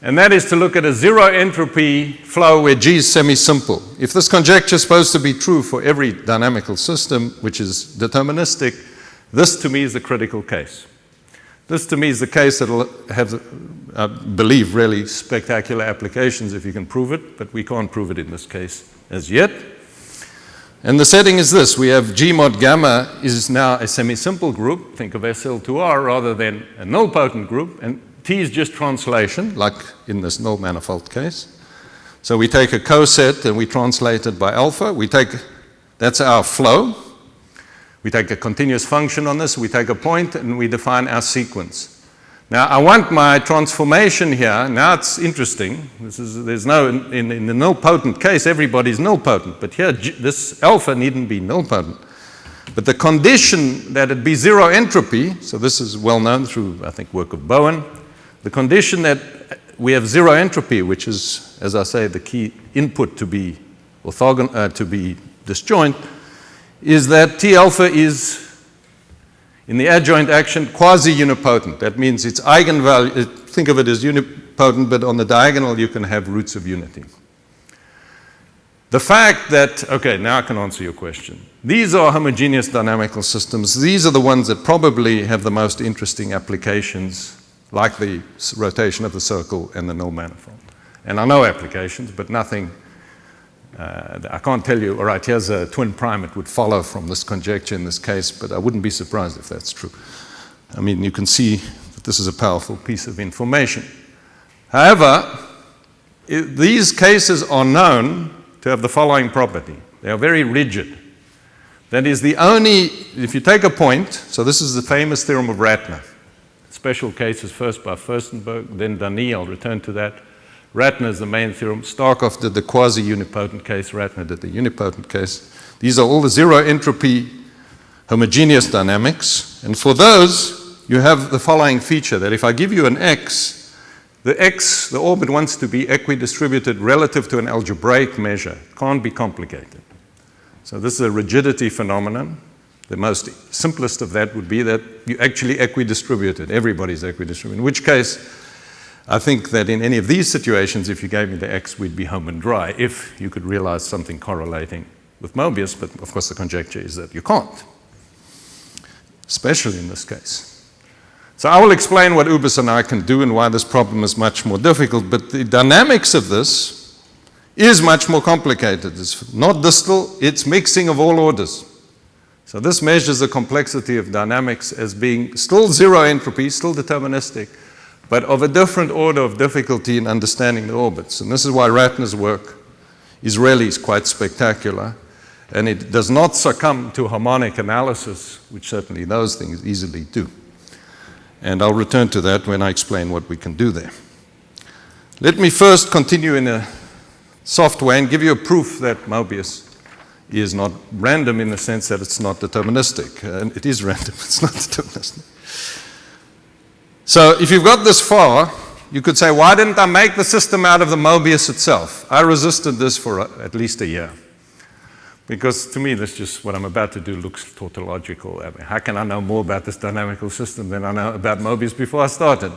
And that is to look at a zero entropy flow where G is semi-simple. If this conjecture is supposed to be true for every dynamical system, which is deterministic, this to me is the critical case. This to me is the case that will have, I believe, really spectacular applications if you can prove it, but we can't prove it in this case as yet. And the setting is this. We have G mod gamma is now a semi-simple group, think of SL2R, rather than a nilpotent group, and T is just translation, like in this null manifold case. So we take a coset and we translate it by alpha. That's our flow. We take a continuous function on this, we take a point, and we define our sequence. Now, I want my transformation here. Now it's interesting. There's no, in the nilpotent case, everybody's nilpotent, but here, this alpha needn't be nilpotent. But the condition that it be zero entropy, so this is well known through, I think, work of Bowen, the condition that we have zero entropy, which is, as I say, the key input to be orthogonal, to be disjoint, is that T alpha is In the adjoint action, quasi-unipotent. That means its eigenvalue, think of it as unipotent, but on the diagonal you can have roots of unity. The fact that, okay, now I can answer your question. These are homogeneous dynamical systems. These are the ones that probably have the most interesting applications, like the rotation of the circle and the null manifold. And I know applications, but nothing, I can't tell you, all right, here's a twin prime, it would follow from this conjecture in this case, but I wouldn't be surprised if that's true. I mean, you can see that this is a powerful piece of information. However, these cases are known to have the following property. They are very rigid. That is the only, if you take a point, so this is the famous theorem of Ratner. Special cases first by Furstenberg, then Dani, I'll return to that. Ratner is the main theorem. Starkov did the quasi-unipotent case, Ratner did the unipotent case. These are all the zero entropy homogeneous dynamics. And for those, you have the following feature, that if I give you an x, the orbit wants to be equidistributed relative to an algebraic measure. It can't be complicated. So this is a rigidity phenomenon. The most simplest of that would be that you actually equidistribute it. Everybody's equidistributed. In which case, I think that in any of these situations, if you gave me the x, we'd be home and dry, if you could realize something correlating with Mobius, but of course the conjecture is that you can't, especially in this case. So I will explain what Ubis and I can do and why this problem is much more difficult, but the dynamics of this is much more complicated. It's not distal, it's mixing of all orders. So this measures the complexity of dynamics as being still zero entropy, still deterministic, but of a different order of difficulty in understanding the orbits. And this is why Ratner's work is really quite spectacular, and it does not succumb to harmonic analysis, which certainly those things easily do. And I'll return to that when I explain what we can do there. Let me first continue in a soft way and give you a proof that Mobius is not random in the sense that it's not deterministic. And it is random, it's not deterministic. So if you've got this far, you could say, why didn't I make the system out of the Mobius itself? I resisted this for at least a year. Because to me, this just, what I'm about to do looks tautological. I mean, how can I know more about this dynamical system than I know about Mobius before I started?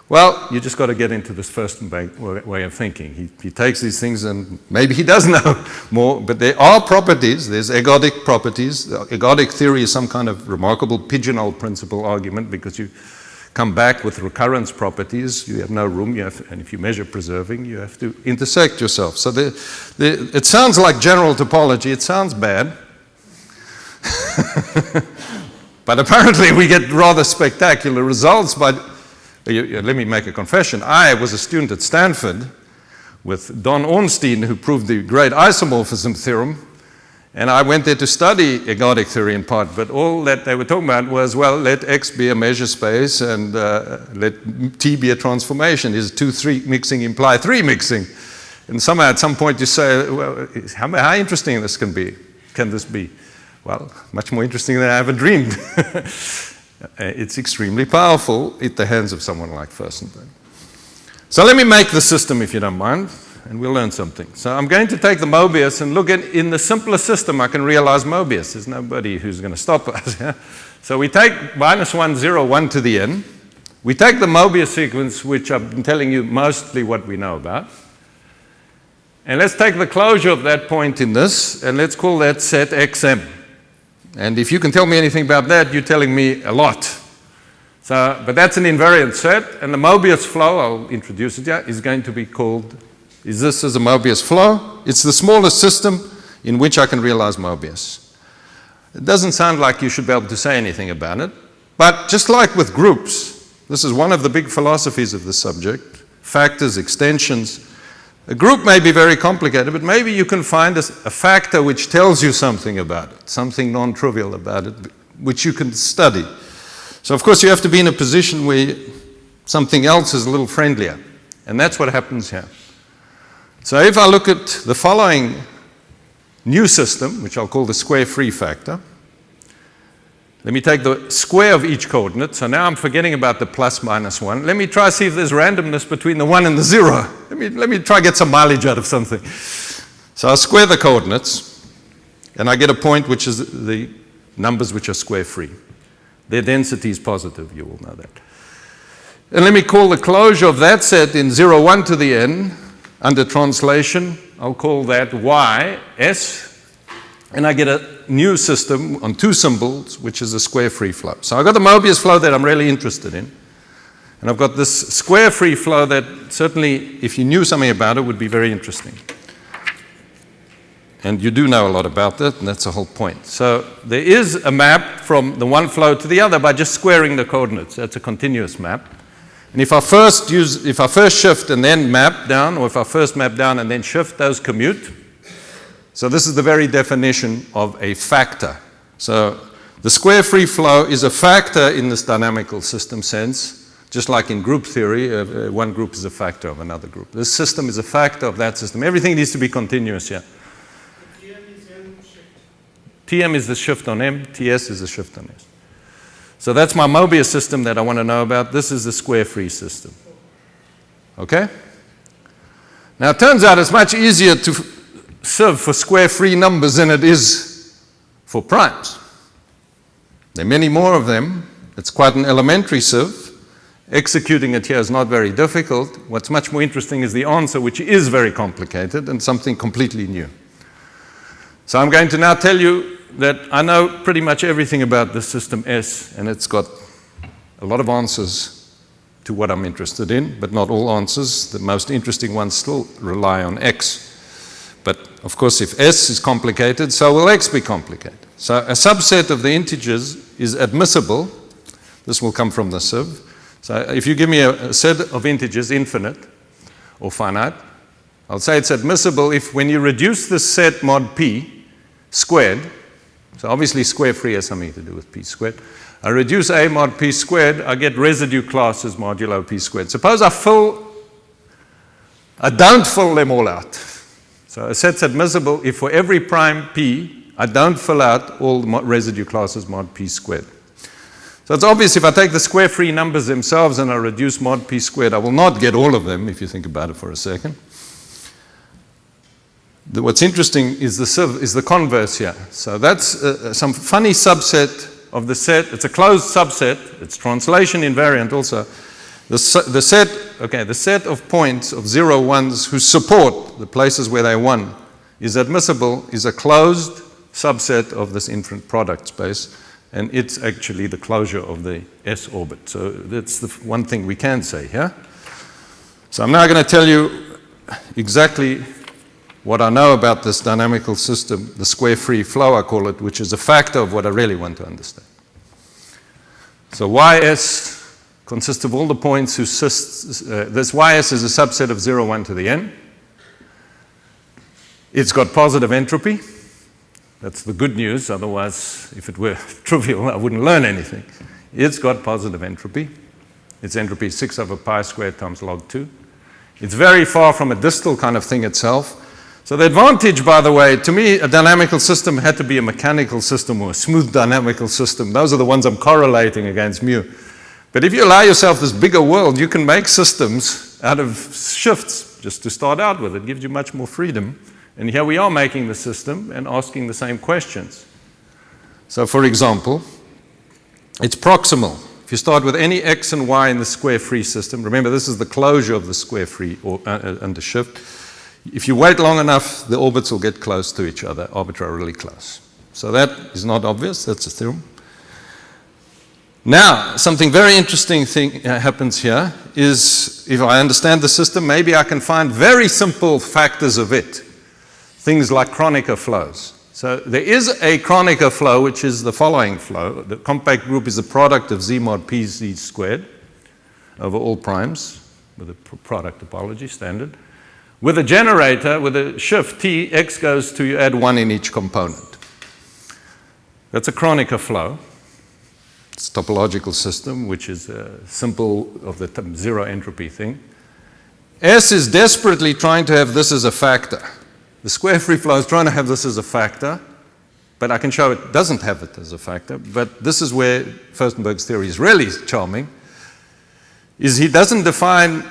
Well, you just got to get into this Furstenberg way of thinking. He takes these things and maybe he does know more, but there are properties. There's ergodic properties. Ergodic theory is some kind of remarkable pigeonhole principle argument because you come back with recurrence properties. You have no room, and if you measure preserving, you have to intersect yourself. So it sounds like general topology. It sounds bad. But apparently we get rather spectacular results by... Let me make a confession. I was a student at Stanford with Don Ornstein, who proved the great isomorphism theorem, and I went there to study ergodic theory in part, but all that they were talking about was, well, let X be a measure space and let T be a transformation. Is 2-3 mixing imply 3 mixing? And somehow at some point you say, well, how interesting this can this be? Well, much more interesting than I ever dreamed. It's extremely powerful in the hands of someone like Furstenberg. So let me make the system, if you don't mind, and we'll learn something. So I'm going to take the Mobius and look at, in the simplest system, I can realize Mobius. There's nobody who's going to stop us. Yeah? So we take -1, 0, 1 to the n. We take the Mobius sequence, which I've been telling you mostly what we know about. And let's take the closure of that point in this, and let's call that set xm. And if you can tell me anything about that, you're telling me a lot. So, but that's an invariant set, and the Mobius flow, I'll introduce it here, is going to be called, this is a Mobius flow. It's the smallest system in which I can realize Mobius. It doesn't sound like you should be able to say anything about it, but just like with groups, this is one of the big philosophies of the subject, factors, extensions. A group may be very complicated, but maybe you can find a factor which tells you something about it, something non-trivial about it, which you can study. So of course you have to be in a position where something else is a little friendlier, and that's what happens here. So if I look at the following new system, which I'll call the square-free factor, let me take the square of each coordinate. So now I'm forgetting about the plus minus 1. Let me try to see if there's randomness between the 1 and the 0. Let me try to get some mileage out of something. So I'll square the coordinates, and I get a point which is the numbers which are square free. Their density is positive, you all know that. And let me call the closure of that set in 0, 1 to the n, under translation, I'll call that y, s, and I get a new system on 2 symbols, which is a square free flow. So I've got the Mobius flow that I'm really interested in. And I've got this square free flow that certainly, if you knew something about it, would be very interesting. And you do know a lot about that, and that's the whole point. So there is a map from the one flow to the other by just squaring the coordinates. That's a continuous map. And if I first shift and then map down, or if I first map down and then shift, those commute. So this is the very definition of a factor. So the square free flow is a factor in this dynamical system sense, just like in group theory, one group is a factor of another group. This system is a factor of that system. Everything needs to be continuous here. Tm is the shift on M, Ts is the shift on S. So that's my Mobius system that I want to know about. This is the square free system. Okay? Now it turns out it's much easier to sieve for square free numbers than it is for primes. There are many more of them. It's quite an elementary sieve. Executing it here is not very difficult. What's much more interesting is the answer, which is very complicated and something completely new. So I'm going to now tell you that I know pretty much everything about the system S, and it's got a lot of answers to what I'm interested in, but not all answers. The most interesting ones still rely on X. But of course, if S is complicated, so will X be complicated. So a subset of the integers is admissible. This will come from the sieve. So if you give me a set of integers, infinite or finite, I'll say it's admissible if when you reduce this set mod p squared, so obviously square free has something to do with p squared, I reduce A mod p squared, I get residue classes modulo p squared. Suppose I don't fill them all out. So a set's admissible if for every prime p, I don't fill out all the residue classes mod p squared. So it's obvious if I take the square free numbers themselves and I reduce mod p squared, I will not get all of them, if you think about it for a second. What's interesting is the converse here. So that's some funny subset of the set. It's a closed subset. It's translation invariant also. The set of points of 0, 1s who support the places where they 1 is admissible is a closed subset of this infinite product space, and it's actually the closure of the S orbit. So that's the one thing we can say here. So I'm now going to tell you exactly what I know about this dynamical system, the square free flow I call it, which is a factor of what I really want to understand. So Ys consists of all the points whose this Ys is a subset of 0, 1 to the n. It's got positive entropy. That's the good news. Otherwise, if it were trivial, I wouldn't learn anything. It's got positive entropy. Its entropy is 6 over pi squared times log 2. It's very far from a distal kind of thing itself. So the advantage, by the way, to me, a dynamical system had to be a mechanical system or a smooth dynamical system. Those are the ones I'm correlating against mu. But if you allow yourself this bigger world, you can make systems out of shifts just to start out with. It gives you much more freedom. And here we are making the system and asking the same questions. So for example, it's proximal. If you start with any x and y in the square free system, remember this is the closure of the square free or under shift. If you wait long enough, the orbits will get close to each other, arbitrarily close. So that is not obvious. That's a theorem. Now, something very interesting happens here is if I understand the system, maybe I can find very simple factors of it. Things like Chronica flows. So there is a Chronica flow, which is the following flow. The compact group is the product of z mod p z squared over all primes with a product topology standard. With a generator, with a shift t, x goes to, you add 1 in each component. That's a Chronica flow. It's a topological system, which is a simple of the zero entropy thing. S is desperately trying to have this as a factor. The square free flow is trying to have this as a factor, but I can show it doesn't have it as a factor. But this is where Furstenberg's theory is really charming, is he doesn't define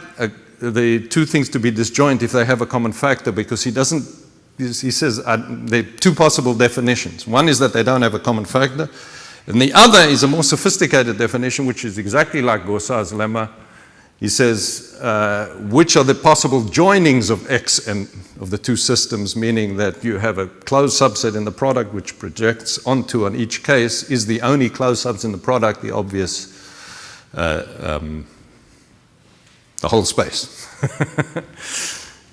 the two things to be disjoint if they have a common factor, because he says there are two possible definitions. One is that they don't have a common factor, And the other is a more sophisticated definition, which is exactly like Gauss's lemma. He says, which are the possible joinings of X and of the two systems, meaning that you have a closed subset in the product which projects onto, on each case, is the only closed subset in the product the obvious, the whole space.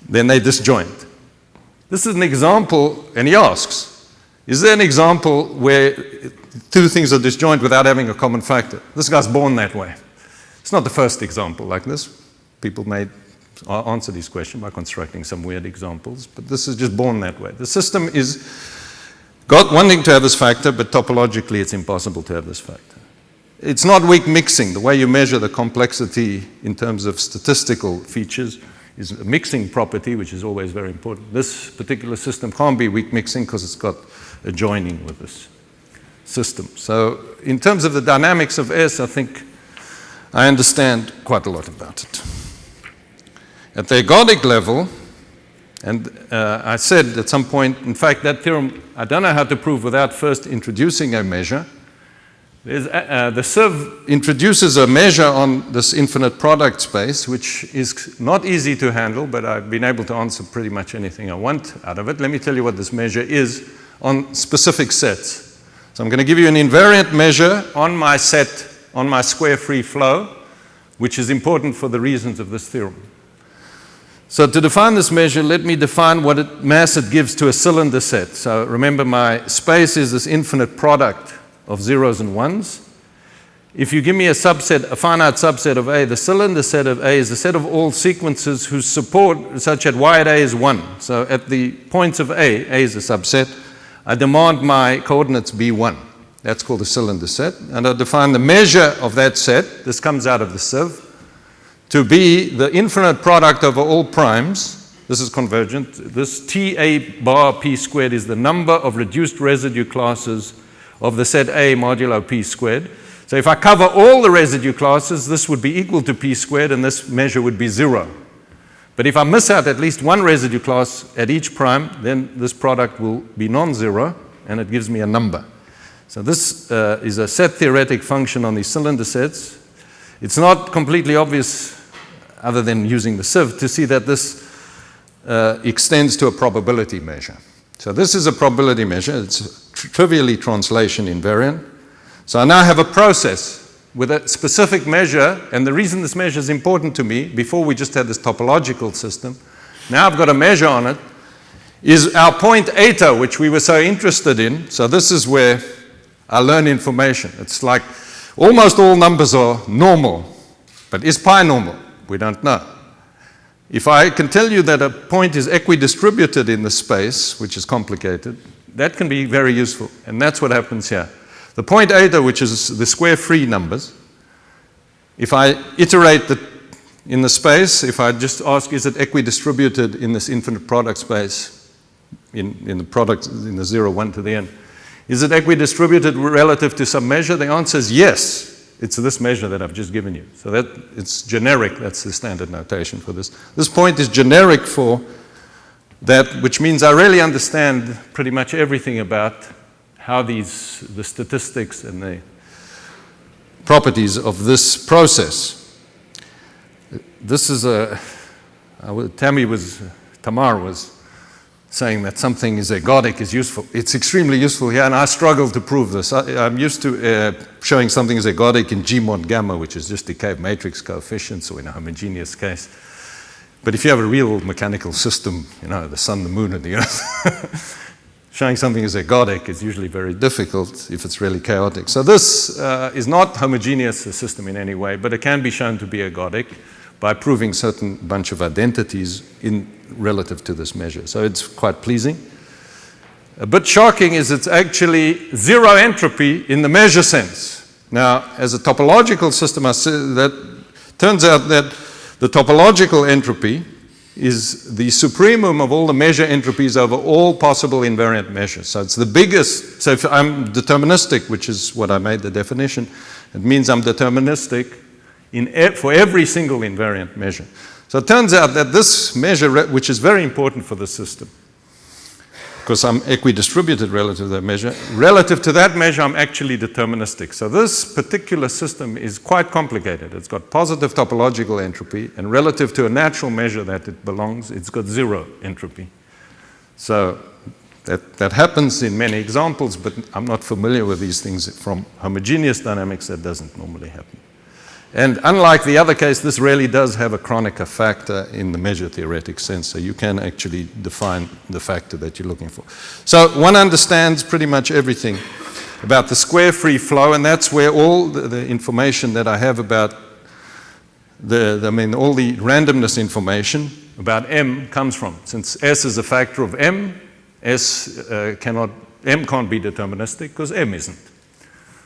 Then they disjoint. This is an example, and he asks, is there an example where two things are disjoint without having a common factor? This guy's born that way. It's not the first example like this. People may answer this question by constructing some weird examples, but this is just born that way. The system is wanting to have this factor, but topologically it's impossible to have this factor. It's not weak mixing. The way you measure the complexity in terms of statistical features is a mixing property, which is always very important. This particular system can't be weak mixing because it's got a joining with this system. So in terms of the dynamics of S, I think I understand quite a lot about it. At the ergodic level, and I said at some point, in fact, that theorem, I don't know how to prove without first introducing a measure. The sieve introduces a measure on this infinite product space, which is not easy to handle, but I've been able to answer pretty much anything I want out of it. Let me tell you what this measure is on specific sets. So I'm going to give you an invariant measure on my set, on my square free flow, which is important for the reasons of this theorem. So to define this measure, let me define what mass it gives to a cylinder set. So remember, my space is this infinite product of zeros and ones. If you give me a subset, a finite subset of A, the cylinder set of A is a set of all sequences whose support, such that Y at A is 1. So at the points of A is a subset, I demand my coordinates be 1. That's called a cylinder set. And I define the measure of that set, this comes out of the sieve, to be the infinite product over all primes. This is convergent. This TA bar P squared is the number of reduced residue classes of the set A modulo P squared. So if I cover all the residue classes, this would be equal to P squared, and this measure would be 0. But if I miss out at least one residue class at each prime, then this product will be non-zero, and it gives me a number. So this is a set theoretic function on these cylinder sets. It's not completely obvious, other than using the sieve, to see that this extends to a probability measure. So this is a probability measure. It's trivially translation invariant. So I now have a process with a specific measure, and the reason this measure is important to me, before we just had this topological system, now I've got a measure on it, is our point eta, which we were so interested in. So this is where I learn information. It's like almost all numbers are normal, but is pi normal? We don't know. If I can tell you that a point is equidistributed in the space, which is complicated, that can be very useful, and that's what happens here. The point eta, which is the square free numbers, if I iterate in the space, if I just ask, is it equidistributed in this infinite product space, in the product, in the 0, 1 to the n, is it equidistributed relative to some measure? The answer is yes. It's this measure that I've just given you. So that it's generic. That's the standard notation for this. This point is generic for that, which means I really understand pretty much everything about how the statistics and the properties of this process. This is Tamar was saying that something is ergodic is useful. It's extremely useful here, and I struggle to prove this. I'm used to showing something is ergodic in G mod gamma, which is just decay of matrix coefficients, or in a homogeneous case. But if you have a real mechanical system, the sun, the moon, and the earth, showing something is ergodic is usually very difficult if it's really chaotic. So this is not homogeneous a system in any way, but it can be shown to be ergodic by proving certain bunch of identities relative to this measure. So it's quite pleasing. A bit shocking is it's actually zero entropy in the measure sense. Now, as a topological system, I say that turns out that the topological entropy is the supremum of all the measure entropies over all possible invariant measures. So it's the biggest. So if I'm deterministic, which is what I made the definition, it means I'm deterministic for every single invariant measure. So it turns out that this measure, which is very important for the system, because I'm equidistributed relative to that measure. Relative to that measure, I'm actually deterministic. So this particular system is quite complicated. It's got positive topological entropy, and relative to a natural measure that it belongs, it's got 0 entropy. So that happens in many examples, but I'm not familiar with these things from homogeneous dynamics. That doesn't normally happen. And unlike the other case, this really does have a Chronica factor in the measure theoretic sense, so you can actually define the factor that you're looking for. So one understands pretty much everything about the square free flow, and that's where all the information that I have about all the randomness information about M comes from. Since S is a factor of M, M can't be deterministic because M isn't.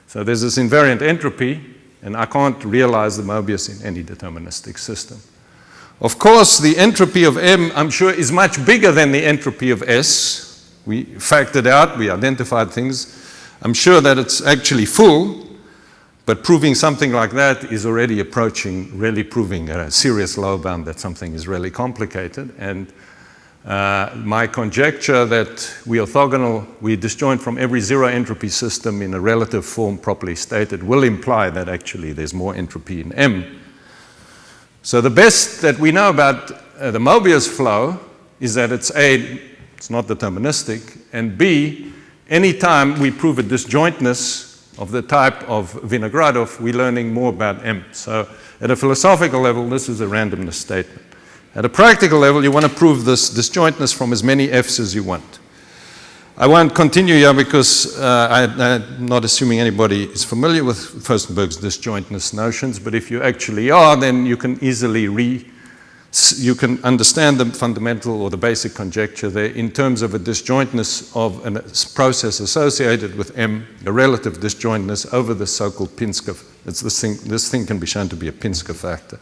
So there's this invariant entropy, and I can't realize the Mobius in any deterministic system. Of course, the entropy of M, I'm sure, is much bigger than the entropy of S. We factored out, we identified things. I'm sure that it's actually full, but proving something like that is already really proving a serious low bound that something is really complicated. And my conjecture that we disjoint from every 0 entropy system in a relative form properly stated will imply that actually there's more entropy in M. So the best that we know about the Mobius flow is that it's A, it's not deterministic, and B, anytime we prove a disjointness of the type of Vinogradov, we're learning more about M. So at a philosophical level, this is a randomness statement. At a practical level, you want to prove this disjointness from as many F's as you want. I won't continue here because I'm not assuming anybody is familiar with Furstenberg's disjointness notions, but if you actually are, then you can easily you can understand the fundamental or the basic conjecture there in terms of a disjointness of a process associated with M, a relative disjointness over the so-called Pinsker. This thing can be shown to be a Pinsker factor.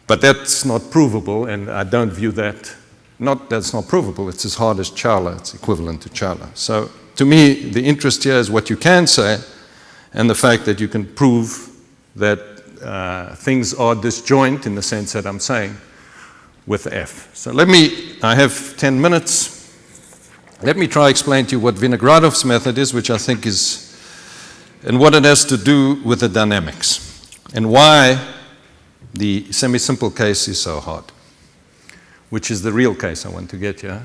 But that's not provable, and I don't view that. Not that it's not provable, it's as hard as Chala, it's equivalent to Chala. So to me, the interest here is what you can say, and the fact that you can prove that things are disjoint in the sense that I'm saying with F. So I have 10 minutes. Let me try to explain to you what Vinogradov's method is, which I think is, and what it has to do with the dynamics, and why the semi-simple case is so hard, which is the real case I want to get here.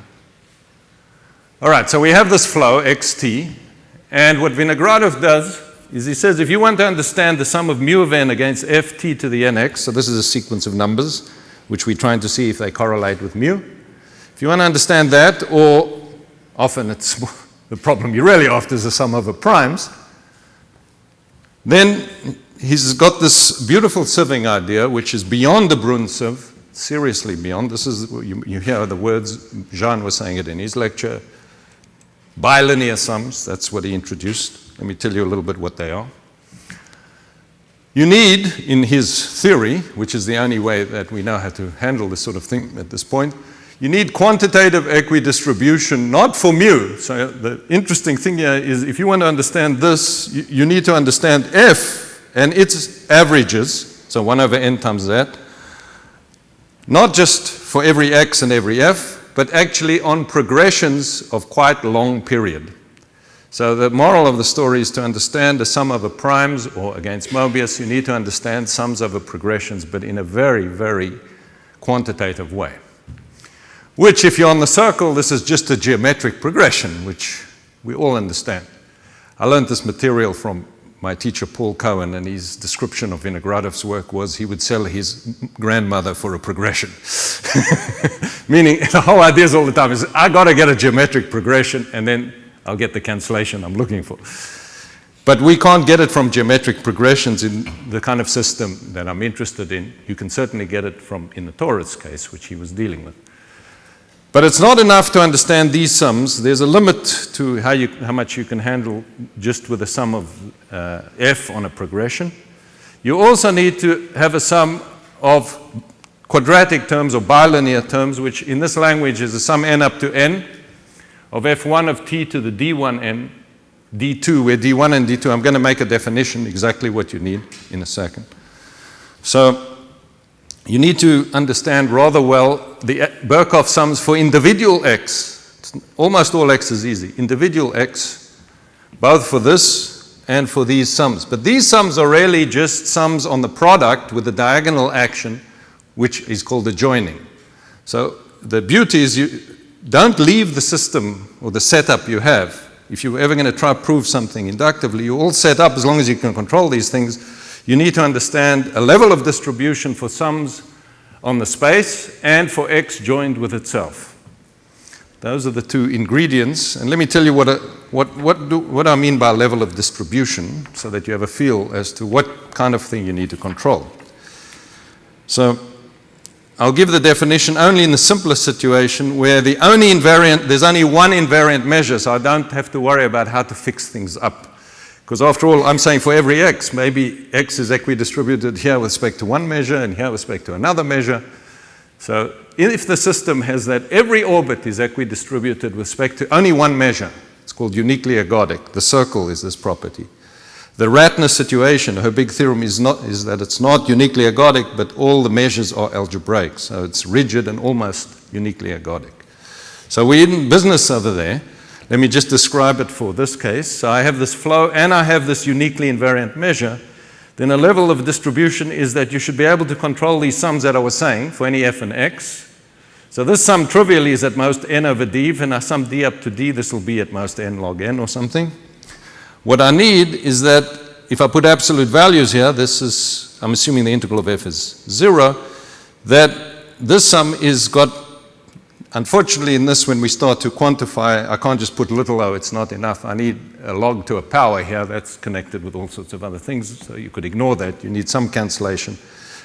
All right, so we have this flow, xt, and what Vinogradov does is he says if you want to understand the sum of mu of n against ft to the nx, so this is a sequence of numbers, which we're trying to see if they correlate with mu. If you want to understand that, or often it's the problem you're really after is the sum over primes, then he's got this beautiful sieving idea, which is beyond the Brun sieve, seriously beyond. This is, you hear the words, Jean was saying it in his lecture, bilinear sums, that's what he introduced. Let me tell you a little bit what they are. You need, in his theory, which is the only way that we know how to handle this sort of thing at this point, you need quantitative equidistribution, not for mu. So the interesting thing here is if you want to understand this, you need to understand F and its averages, so 1 over n times that, not just for every x and every f, but actually on progressions of quite long period. So the moral of the story is to understand the sum over primes, or against Mobius, you need to understand sums over progressions, but in a very, very quantitative way. Which, if you're on the circle, this is just a geometric progression, which we all understand. I learned this material from my teacher, Paul Cohen, and his description of Vinogradov's work was he would sell his grandmother for a progression. Meaning, the whole idea is all the time is, I got to get a geometric progression, and then I'll get the cancellation I'm looking for. But we can't get it from geometric progressions in the kind of system that I'm interested in. You can certainly get it from in the torus case, which he was dealing with. But it's not enough to understand these sums. There's a limit to how much you can handle just with a sum of f on a progression. You also need to have a sum of quadratic terms or bilinear terms, which in this language is a sum n up to n of f1 of t to the d1n, d2, where d1 and d2, I'm going to make a definition, exactly what you need in a second. So you need to understand rather well the Birkoff sums for individual x. Almost all x is easy. Individual x, both for this and for these sums. But these sums are really just sums on the product with the diagonal action, which is called adjoining. So the beauty is you don't leave the system or the setup you have. If you're ever going to try to prove something inductively, you're all set up as long as you can control these things. You need to understand a level of distribution for sums on the space and for x joined with itself. Those are the two ingredients. And let me tell you what I mean by level of distribution so that you have a feel as to what kind of thing you need to control. So I'll give the definition only in the simplest situation where there's only one invariant measure, so I don't have to worry about how to fix things up. Because after all, I'm saying for every x, maybe x is equidistributed here with respect to one measure and here with respect to another measure. So if the system has that every orbit is equidistributed with respect to only one measure, it's called uniquely ergodic. The circle is this property. The Ratner situation, her big theorem is that it's not uniquely ergodic, but all the measures are algebraic. So it's rigid and almost uniquely ergodic. So we're in business over there. Let me just describe it for this case. So I have this flow and I have this uniquely invariant measure. Then a level of distribution is that you should be able to control these sums that I was saying for any f and x. So this sum trivially is at most n over d. If I sum d up to d, this will be at most n log n or something. What I need is that if I put absolute values here, I'm assuming the integral of f is 0, that this sum is got, unfortunately in this when we start to quantify, I can't just put little o, it's not enough. I need a log to a power here that's connected with all sorts of other things, so you could ignore that. You need some cancellation.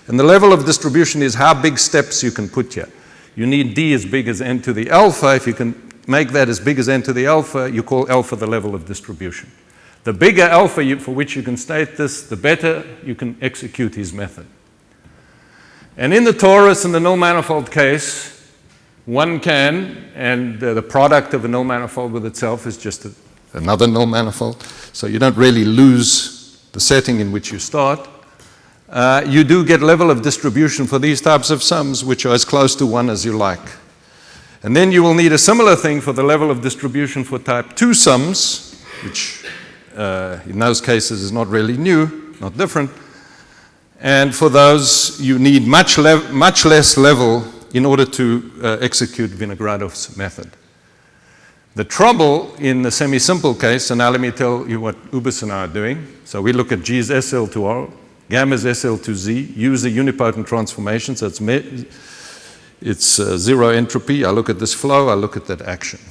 And the level of distribution is how big steps you can put here. You need d as big as n to the alpha. If you can make that as big as n to the alpha, you call alpha the level of distribution. The bigger alpha for which you can state this, the better you can execute his method. And in the torus and the null manifold case, one can, and the product of a null manifold with itself is just another null manifold, so you don't really lose the setting in which you start. You do get level of distribution for these types of sums, which are as close to 1 as you like. And then you will need a similar thing for the level of distribution for type 2 sums, which in those cases is not really new, not different. And for those, you need much less level in order to execute Vinogradov's method. The trouble in the semi-simple case, and now let me tell you what Ubis and I are doing. So we look at G's SL to R, gamma's SL to Z, use the unipotent transformation, so it's zero entropy. I look at this flow, I look at that action.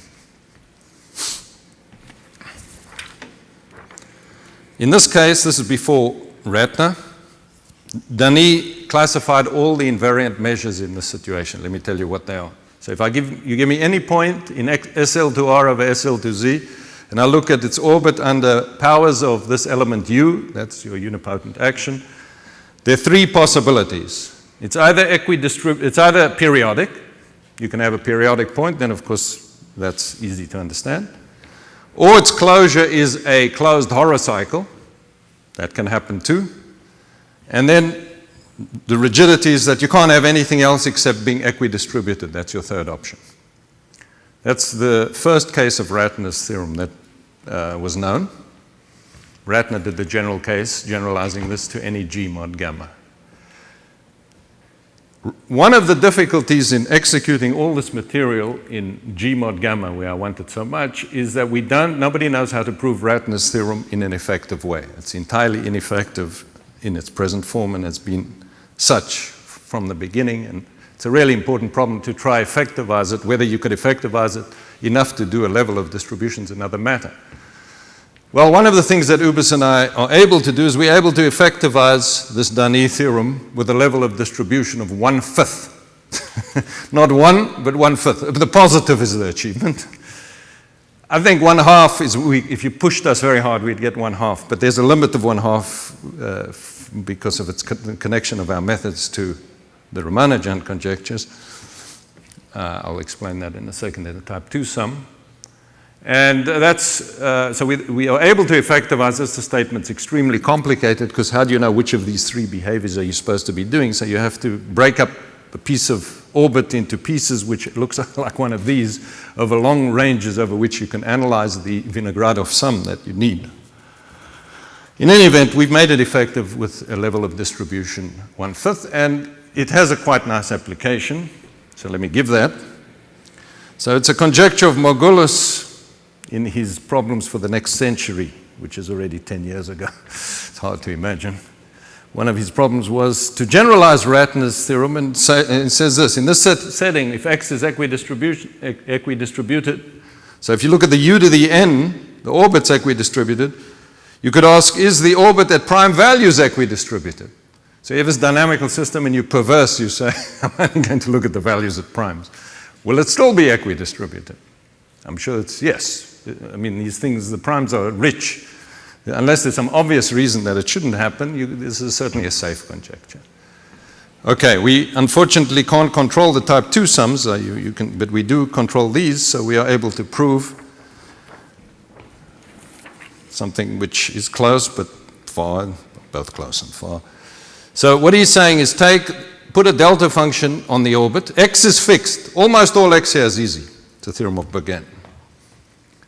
In this case, this is before Ratner. Denis classified all the invariant measures in this situation. Let me tell you what they are. So if you give me any point in SL to R over SL to Z, and I look at its orbit under powers of this element U, that's your unipotent action, there are three possibilities. It's either it's either periodic. You can have a periodic point, then of course that's easy to understand. Or its closure is a closed horocycle. That can happen too. And then the rigidity is that you can't have anything else except being equidistributed. That's your third option. That's the first case of Ratner's theorem that was known. Ratner did the general case, generalizing this to any G mod gamma. One of the difficulties in executing all this material in G mod gamma, where I want it so much, is that nobody knows how to prove Ratner's theorem in an effective way. It's entirely ineffective in its present form and has been such from the beginning. And it's a really important problem to try effectivize it. Whether you could effectivize it enough to do a level of distribution is another matter. Well, one of the things that Ubis and I are able to do is we're able to effectivize this Denis theorem with a level of distribution of 1/5. Not 1, but 1/5. The positive is the achievement. I think 1/2 is, if you pushed us very hard, we'd get 1/2. But there's a limit of 1/2 because of its connection of our methods to the Riemann conjectures. I'll explain that in a second in the type 2 sum. And that's, so we are able to effectivize this. The statement's extremely complicated because how do you know which of these three behaviors are you supposed to be doing? So you have to break up a piece of orbit into pieces which looks like one of these over long ranges over which you can analyze the Vinogradov sum that you need. In any event, we've made it effective with a level of distribution 1/5, and it has a quite nice application. So let me give that. So it's a conjecture of Mobius in his problems for the next century, which is already 10 years ago. It's hard to imagine. One of his problems was to generalize Ratner's theorem, and it says this: in this setting, if X is equidistributed, so if you look at the U to the N, the orbit's equidistributed, you could ask, is the orbit at prime values equidistributed? So you have this dynamical system and you perverse, you say, I'm only going to look at the values at primes. Will it still be equidistributed? I'm sure it's yes. I mean, these things, the primes are rich. Unless there's some obvious reason that it shouldn't happen, this is certainly a safe conjecture. Okay, we unfortunately can't control the type 2 sums, but we do control these, so we are able to prove something which is close but far, both close and far. So what he's saying is put a delta function on the orbit. X is fixed. Almost all X here is easy. It's a theorem of Bergen.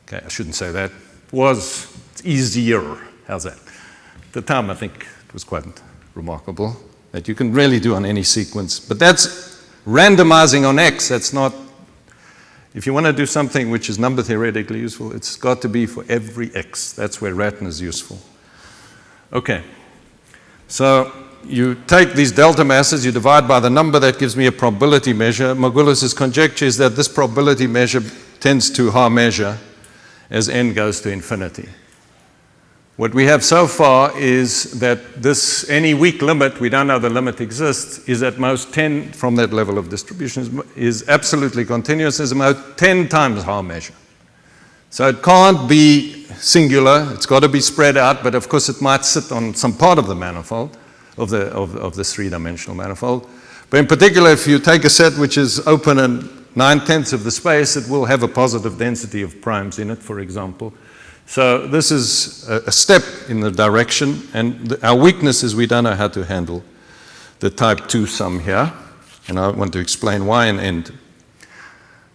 Okay, I shouldn't say that. It's easier. How's that? At the time, I think it was quite remarkable that you can really do on any sequence. But that's randomizing on X. That's not, if you want to do something which is number theoretically useful, it's got to be for every X. That's where Ratner is useful. Okay. So you take these delta masses, you divide by the number, that gives me a probability measure. Mobius's conjecture is that this probability measure tends to Haar measure as n goes to infinity. What we have so far is that any weak limit, we don't know the limit exists, is at most 10 from that level of distribution, is absolutely continuous, is about 10 times Haar measure. So it can't be singular, it's got to be spread out, but of course it might sit on some part of the manifold, of this three-dimensional manifold. But in particular, if you take a set which is open in 9/10 of the space, it will have a positive density of primes in it, for example. So this is a step in the direction, and our weakness is we don't know how to handle the type 2 sum here, and I want to explain why and end.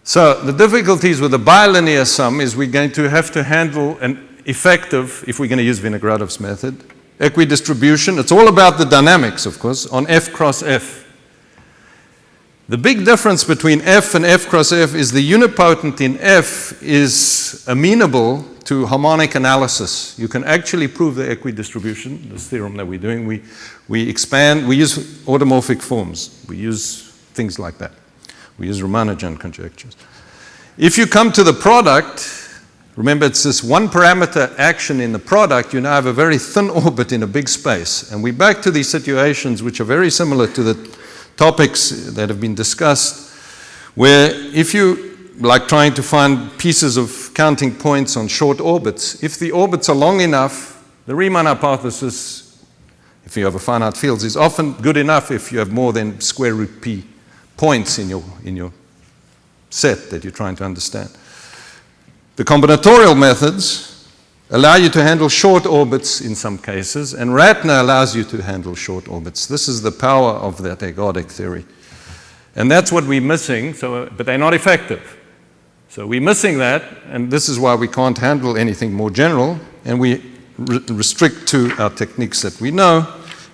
So the difficulties with the bilinear sum is we're going to have to handle an effective, if we're going to use Vinogradov's method, equidistribution. It's all about the dynamics, of course, on F cross F. The big difference between F and F cross F is the unipotent in F is amenable to harmonic analysis. You can actually prove the equidistribution, this theorem that we're doing. We expand, we use automorphic forms. We use things like that. We use Riemannian conjectures. If you come to the product, remember it's this one parameter action in the product, you now have a very thin orbit in a big space. And we're back to these situations which are very similar to the topics that have been discussed, where if you like trying to find pieces of counting points on short orbits, if the orbits are long enough, the Riemann hypothesis, if you have a finite fields, is often good enough if you have more than square root p points in your set that you're trying to understand. The combinatorial methods allow you to handle short orbits in some cases, and Ratner allows you to handle short orbits. This is the power of that ergodic theory. And that's what we're missing, but they're not effective. So we're missing that, and this is why we can't handle anything more general, and we restrict to our techniques that we know,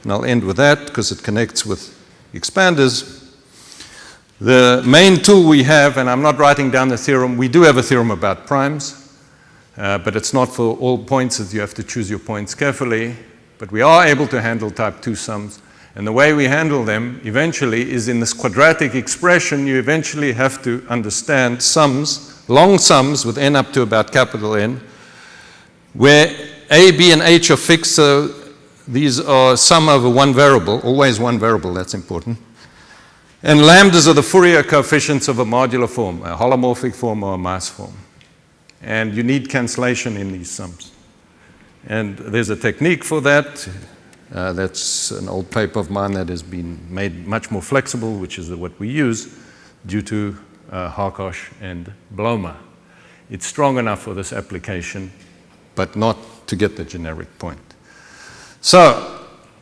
and I'll end with that because it connects with expanders. The main tool we have, and I'm not writing down the theorem, we do have a theorem about primes, but it's not for all points, as you have to choose your points carefully, but we are able to handle type 2 sums. And the way we handle them eventually is in this quadratic expression, you eventually have to understand sums, long sums with n up to about capital N, where A, B, and H are fixed, so these are sum over one variable, always one variable, that's important. And lambdas are the Fourier coefficients of a modular form, a holomorphic form or a mass form. And you need cancellation in these sums. And there's a technique for that. That's an old paper of mine that has been made much more flexible, which is what we use due to Harkosh and Blomer. It's strong enough for this application, but not to get the generic point. So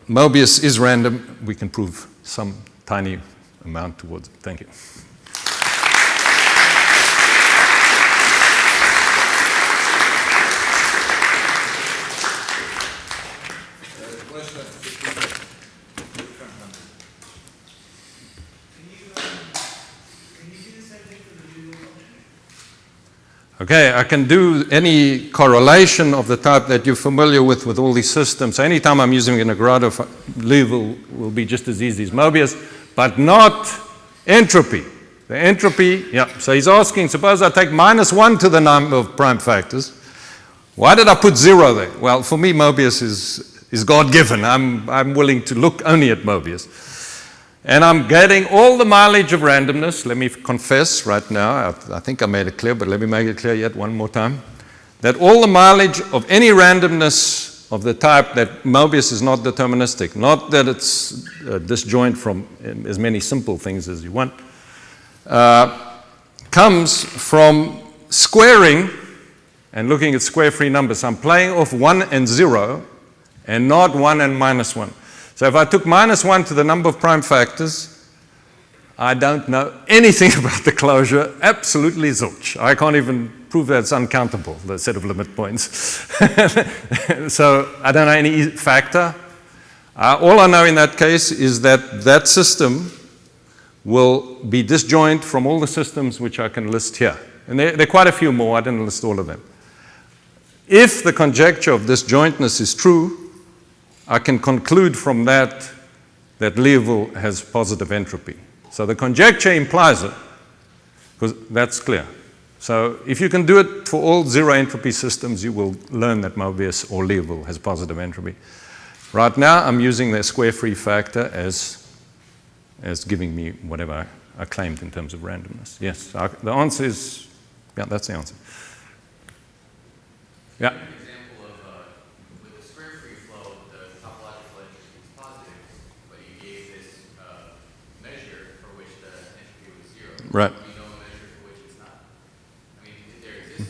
Mobius is random. We can prove some tiny amount towards it. Thank you. Okay, I can do any correlation of the type that you're familiar with all these systems. So anytime I'm using an Avogadro, Liouville will be just as easy as Mobius, but not entropy. The entropy, yeah, so he's asking, suppose I take -1 to the number of prime factors. Why did I put 0 there? Well, for me, Mobius is God-given. I'm willing to look only at Mobius. And I'm getting all the mileage of randomness. Let me confess right now, I think I made it clear, but let me make it clear yet one more time, that all the mileage of any randomness of the type that Mobius is not deterministic, not that it's disjoint from as many simple things as you want, comes from squaring and looking at square-free numbers. I'm playing off 1 and 0 and not 1 and -1. So if I took -1 to the number of prime factors, I don't know anything about the closure, absolutely zilch. I can't even prove that it's uncountable, the set of limit points. So I don't know any factor. All I know in that case is that that system will be disjoint from all the systems which I can list here. And there are quite a few more, I didn't list all of them. If the conjecture of disjointness is true, I can conclude from that that Liouville has positive entropy. So the conjecture implies it, because that's clear. So if you can do it for all zero entropy systems, you will learn that Mobius or Liouville has positive entropy. Right now, I'm using the square-free factor as giving me whatever I claimed in terms of randomness. Yes, the answer is, yeah, that's the answer. Yeah. Right.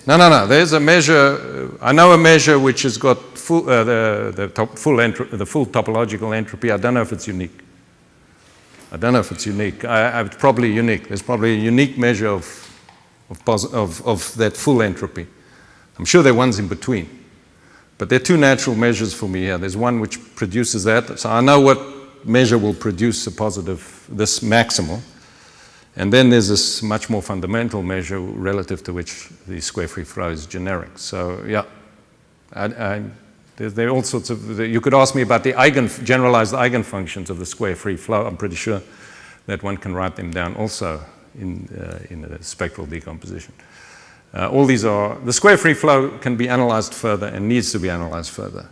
No. There's a measure. I know a measure which has got full, the full topological entropy. I don't know if it's unique. It's probably unique. There's probably a unique measure of that full entropy. I'm sure there are ones in between. But there are two natural measures for me here. There's one which produces that. So I know what measure will produce a positive, this maximal. And then there's this much more fundamental measure relative to which the square-free flow is generic. So, yeah, there are all sorts of, you could ask me about the generalized eigenfunctions of the square-free flow. I'm pretty sure that one can write them down also in a spectral decomposition. All these are, the square-free flow can be analyzed further and needs to be analyzed further.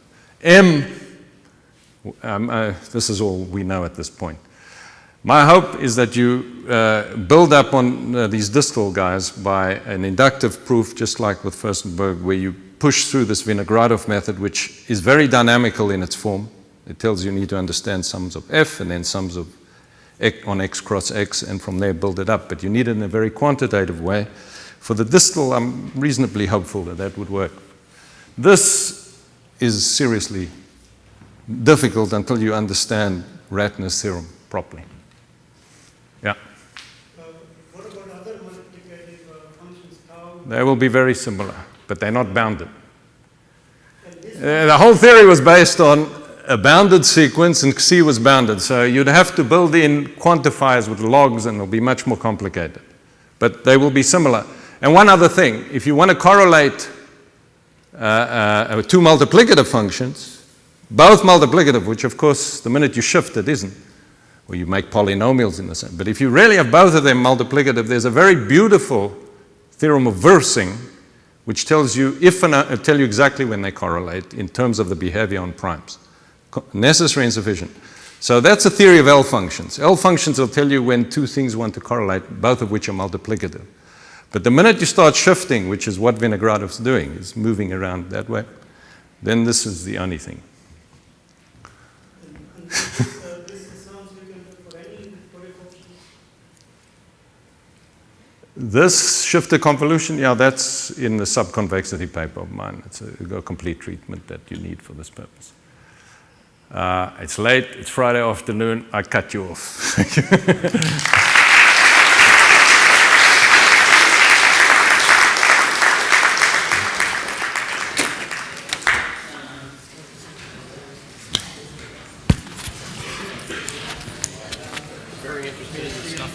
This is all we know at this point. My hope is that you build up on these distal guys by an inductive proof, just like with Furstenberg, where you push through this Vinogradov method, which is very dynamical in its form. It tells you need to understand sums of f and then sums of on x cross x, and from there build it up. But you need it in a very quantitative way. For the distal, I'm reasonably hopeful that that would work. This is seriously difficult until you understand Ratner's theorem properly. Yeah. What about other multiplicative functions? They will be very similar, but they're not bounded. The whole theory was based on a bounded sequence, and C was bounded. So you'd have to build in quantifiers with logs, and it'll be much more complicated. But they will be similar. And one other thing, if you want to correlate two multiplicative functions, both multiplicative, which of course the minute you shift it isn't, or you make polynomials in the same. But if you really have both of them multiplicative, there's a very beautiful theorem of Versing, which tells you tell you exactly when they correlate in terms of the behavior on primes. Necessary and sufficient. So that's a theory of L functions. L functions will tell you when two things want to correlate, both of which are multiplicative. But the minute you start shifting, which is what Vinogradov's doing, is moving around that way, then this is the only thing. This shifter convolution, yeah, that's in the subconvexity paper of mine. It's a complete treatment that you need for this purpose. It's late, it's Friday afternoon, I cut you off.